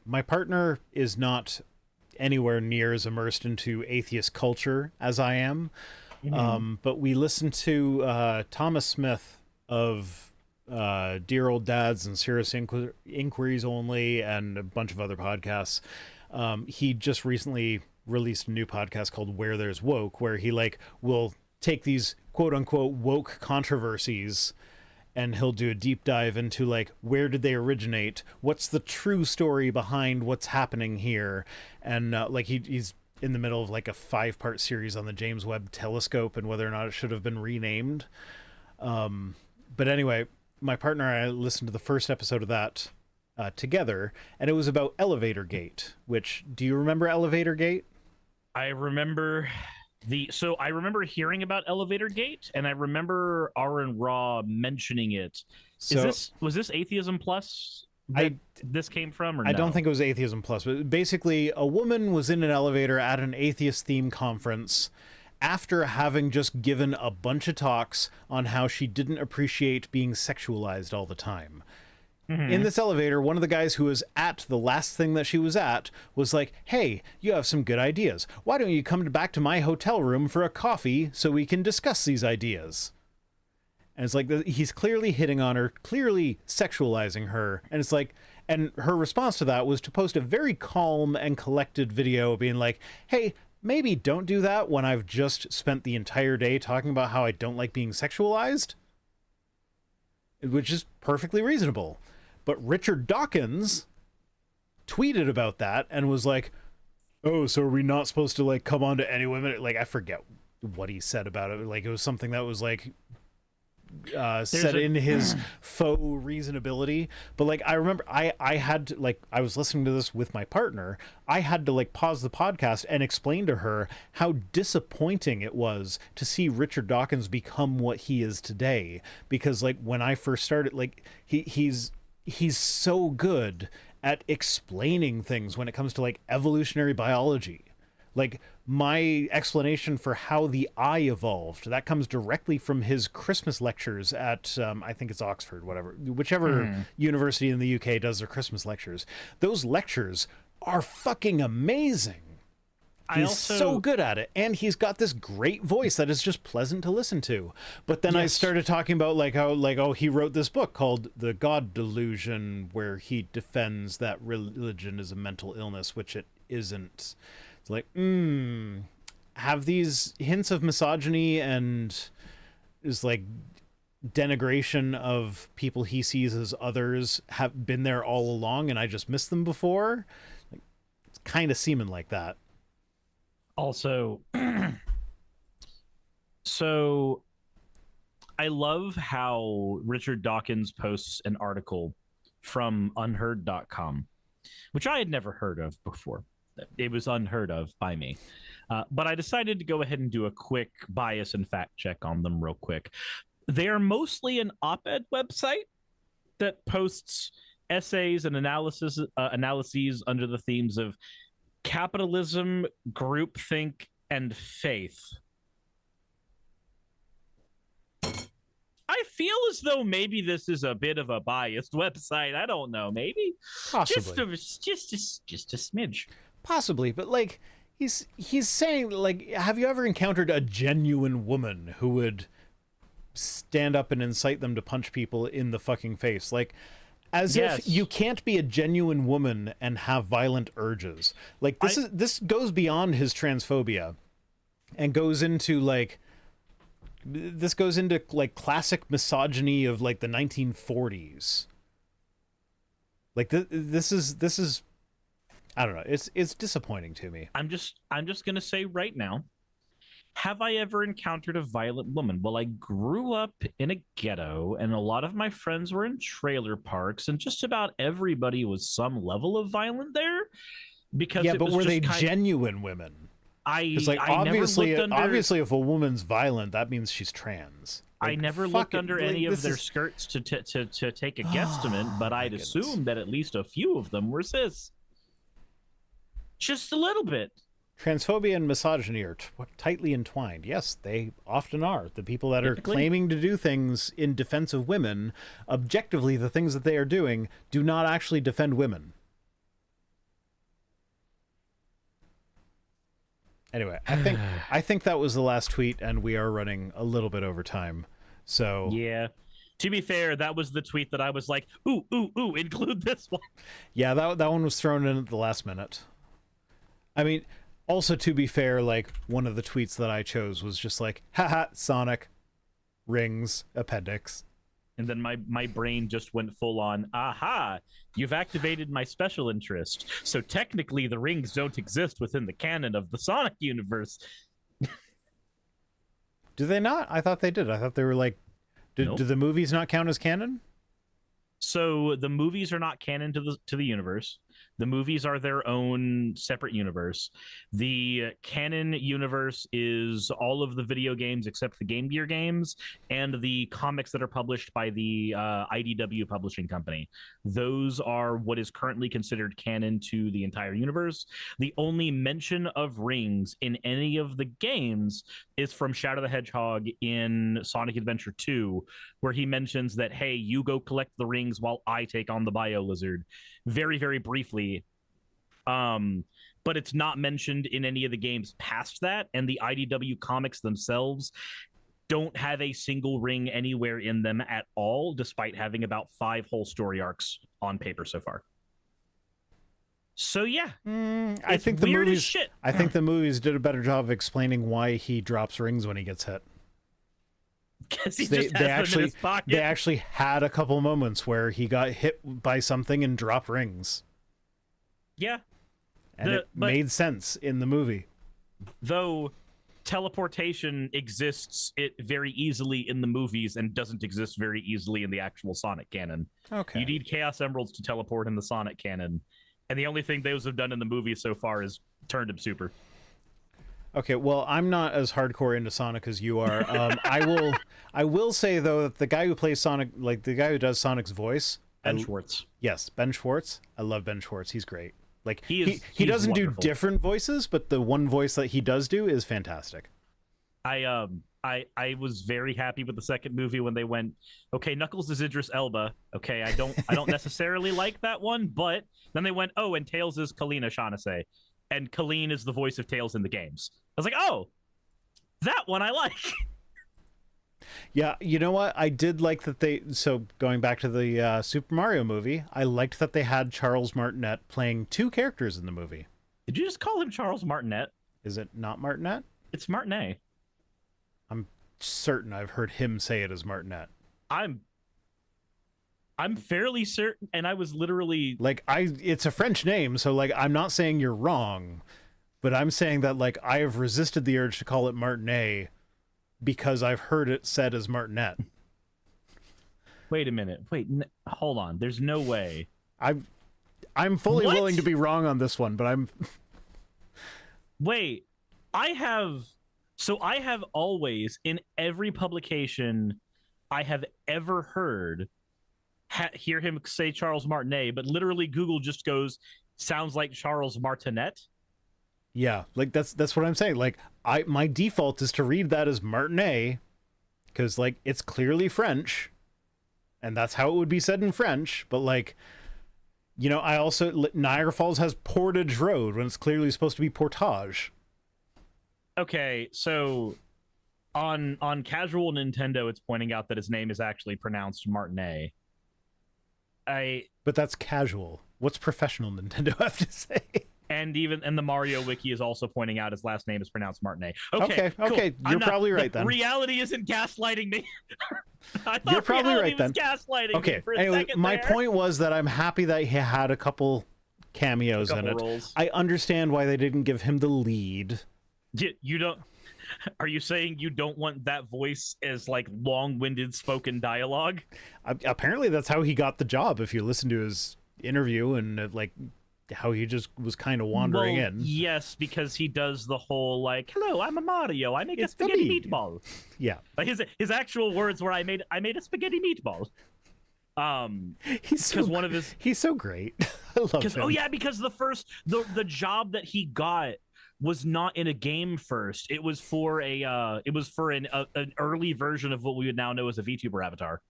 my partner is not anywhere near as immersed into atheist culture as I am. But we listened to Thomas Smith of Dear Old Dads and Serious Inquiries Only and a bunch of other podcasts. He just recently released a new podcast called Where There's Woke, where he will take these quote unquote woke controversies and he'll do a deep dive into where did they originate? What's the true story behind what's happening here? And he's in the middle of a 5-part series on the James Webb Telescope and whether or not it should have been renamed. But anyway, my partner and I listened to the first episode of that together, and it was about Elevator Gate. Which, do you remember Elevator Gate? I remember I remember hearing about Elevator Gate, and I remember Aaron Raw mentioning it. Was this Atheism Plus this came from, or no? I don't think it was Atheism Plus, but basically a woman was in an elevator at an atheist theme conference after having just given a bunch of talks on how she didn't appreciate being sexualized all the time. In this elevator, one of the guys who was at the last thing that she was at was like, hey, you have some good ideas. Why don't you come back to my hotel room for a coffee so we can discuss these ideas? And it's like, he's clearly hitting on her, clearly sexualizing her. And it's like, and her response to that was to post a very calm and collected video being like, hey, maybe don't do that when I've just spent the entire day talking about how I don't like being sexualized, which is perfectly reasonable. But Richard Dawkins tweeted about that and was like, oh, so are we not supposed to like come on to any women? Like, I forget what he said about it. Like, it was something that was like said in his faux reasonability. But like, I remember I had to, like, I was listening to this with my partner. I had to like pause the podcast and explain to her how disappointing it was to see Richard Dawkins become what he is today. Because like when I first started, like he's so good at explaining things when it comes to like evolutionary biology. Like my explanation for how the eye evolved, that comes directly from his Christmas lectures at, I think it's Oxford, whichever university in the UK does their Christmas lectures. Those lectures are fucking amazing. He's so good at it, and he's got this great voice that is just pleasant to listen to. But then I started talking about like how like, oh, he wrote this book called The God Delusion, where he defends that religion is a mental illness, which it isn't. It's like, have these hints of misogyny and is like denigration of people he sees as others have been there all along, and I just missed them before? Like, it's kind of seeming like that. Also, so I love how Richard Dawkins posts an article from unheard.com, which I had never heard of before. It was unheard of by me. But I decided to go ahead and do a quick bias and fact check on them real quick. They are mostly an op-ed website that posts essays and analyses under the themes of capitalism, groupthink, and faith. I feel as though maybe this is a bit of a biased website. I don't know. Maybe Possibly. just a smidge. Possibly, but like he's saying, like, have you ever encountered a genuine woman who would stand up and incite them to punch people in the fucking face? Like, as if you can't be a genuine woman and have violent urges. Like, this goes beyond his transphobia and goes into like classic misogyny of like the 1940s. Like this is I don't know. It's disappointing to me. I'm just gonna say right now, have I ever encountered a violent woman? Well, I grew up in a ghetto, and a lot of my friends were in trailer parks, and just about everybody was some level of violent there. Because but were they genuine women? Obviously, if a woman's violent, that means she's trans. Like, I never looked under any of their skirts to take a guesstimate, but I'd assume that at least a few of them were cis. Just a little bit. Transphobia and misogyny are tightly entwined. Yes, they often are. The people that are claiming to do things in defense of women, objectively, the things that they are doing do not actually defend women. Anyway, I think that was the last tweet, and we are running a little bit over time. So yeah. To be fair, that was the tweet that I was like, ooh, include this one. Yeah, that one was thrown in at the last minute. I mean, also, to be fair, like, one of the tweets that I chose was just like, haha, Sonic, rings, appendix. And then my brain just went full on, aha, you've activated my special interest. So technically the rings don't exist within the canon of the Sonic universe. Do they not? I thought they did. I thought they were like, do the movies not count as canon? So the movies are not canon to the universe. The movies are their own separate universe. The canon universe is all of the video games except the Game Gear games and the comics that are published by the IDW publishing company. Those are what is currently considered canon to the entire universe. The only mention of rings in any of the games is from Shadow the Hedgehog in Sonic Adventure 2, where he mentions that, hey, you go collect the rings while I take on the Bio Lizard. Very, very briefly. But it's not mentioned in any of the games past that, and the IDW comics themselves don't have a single ring anywhere in them at all, despite having about 5 whole story arcs on paper so far. So yeah, I think the weird as movies. shit. I think the movies did a better job of explaining why he drops rings when he gets hit. Because he just has them in his pocket. They actually had a couple moments where he got hit by something and dropped rings. Yeah, and it made sense in the movie. Though teleportation exists very easily in the movies and doesn't exist very easily in the actual Sonic canon. Okay. You need Chaos Emeralds to teleport in the Sonic canon. And the only thing those have done in the movie so far is turned him super. Okay, well, I'm not as hardcore into Sonic as you are. I will say though that the guy who plays Sonic, like the guy who does Sonic's voice, Ben Schwartz. Yes, Ben Schwartz. I love Ben Schwartz. He's great. Like he doesn't wonderful. do different voices, but the one voice that he does do is fantastic. I was very happy with the second movie when they went, okay, Knuckles is Idris Elba. Okay, I don't necessarily like that one, but then they went, oh, and Tails is Kalina Shaughnessy, and Colleen is the voice of Tails in the games. I was like, oh, that one I like. Yeah, you know what? I did like that they. So going back to the Super Mario movie, I liked that they had Charles Martinet playing two characters in the movie. Did you just call him Charles Martinet? Is it not Martinet? It's Martinet. I'm certain I've heard him say it as Martinet. I'm fairly certain, and I was literally like, it's a French name, so like I'm not saying you're wrong, but I'm saying that like I have resisted the urge to call it Martinet because I've heard it said as Martinet. Wait a minute. Wait, hold on. There's no way. I'm fully willing to be wrong on this one, but I'm Wait. I have always, in every publication I have ever heard, hear him say Charles Martinet, but literally Google just goes, sounds like Charles Martinet. Yeah, like that's what I'm saying. Like my default is to read that as Martinet because like it's clearly French, and that's how it would be said in French. But like, you know, I also Niagara Falls has Portage Road when it's clearly supposed to be Portage. Okay, so on casual Nintendo, it's pointing out that his name is actually pronounced Martinet. But that's casual. What's professional Nintendo have to say? And the Mario Wiki is also pointing out his last name is pronounced Martinet. Okay, cool. You're probably right then. Reality isn't gaslighting me. I thought you're probably reality right was then. Gaslighting okay. Me for a anyway, second my there. point was that I'm happy that he had a couple cameos in it. Roles. I understand why they didn't give him the lead. You don't. Are you saying you don't want that voice as like long-winded spoken dialogue? Apparently, that's how he got the job. If you listen to his interview and like how he just was kind of wandering in. Yes, because he does the whole like, "Hello, I'm a Mario. I make a spaghetti meatball." Yeah, like his actual words were, "I made a spaghetti meatball." He's so great. I love him. Oh yeah, because the job that he got was not in a game first. It was for an early version of what we would now know as a VTuber avatar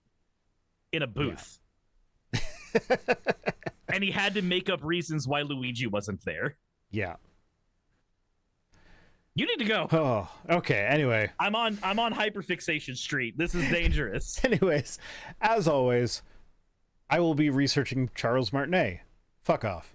in a booth. Yeah. And he had to make up reasons why Luigi wasn't there. Yeah. You need to go. Oh, okay. Anyway, I'm on hyperfixation street. This is dangerous. Anyways, as always, I will be researching Charles Martinet. Fuck off.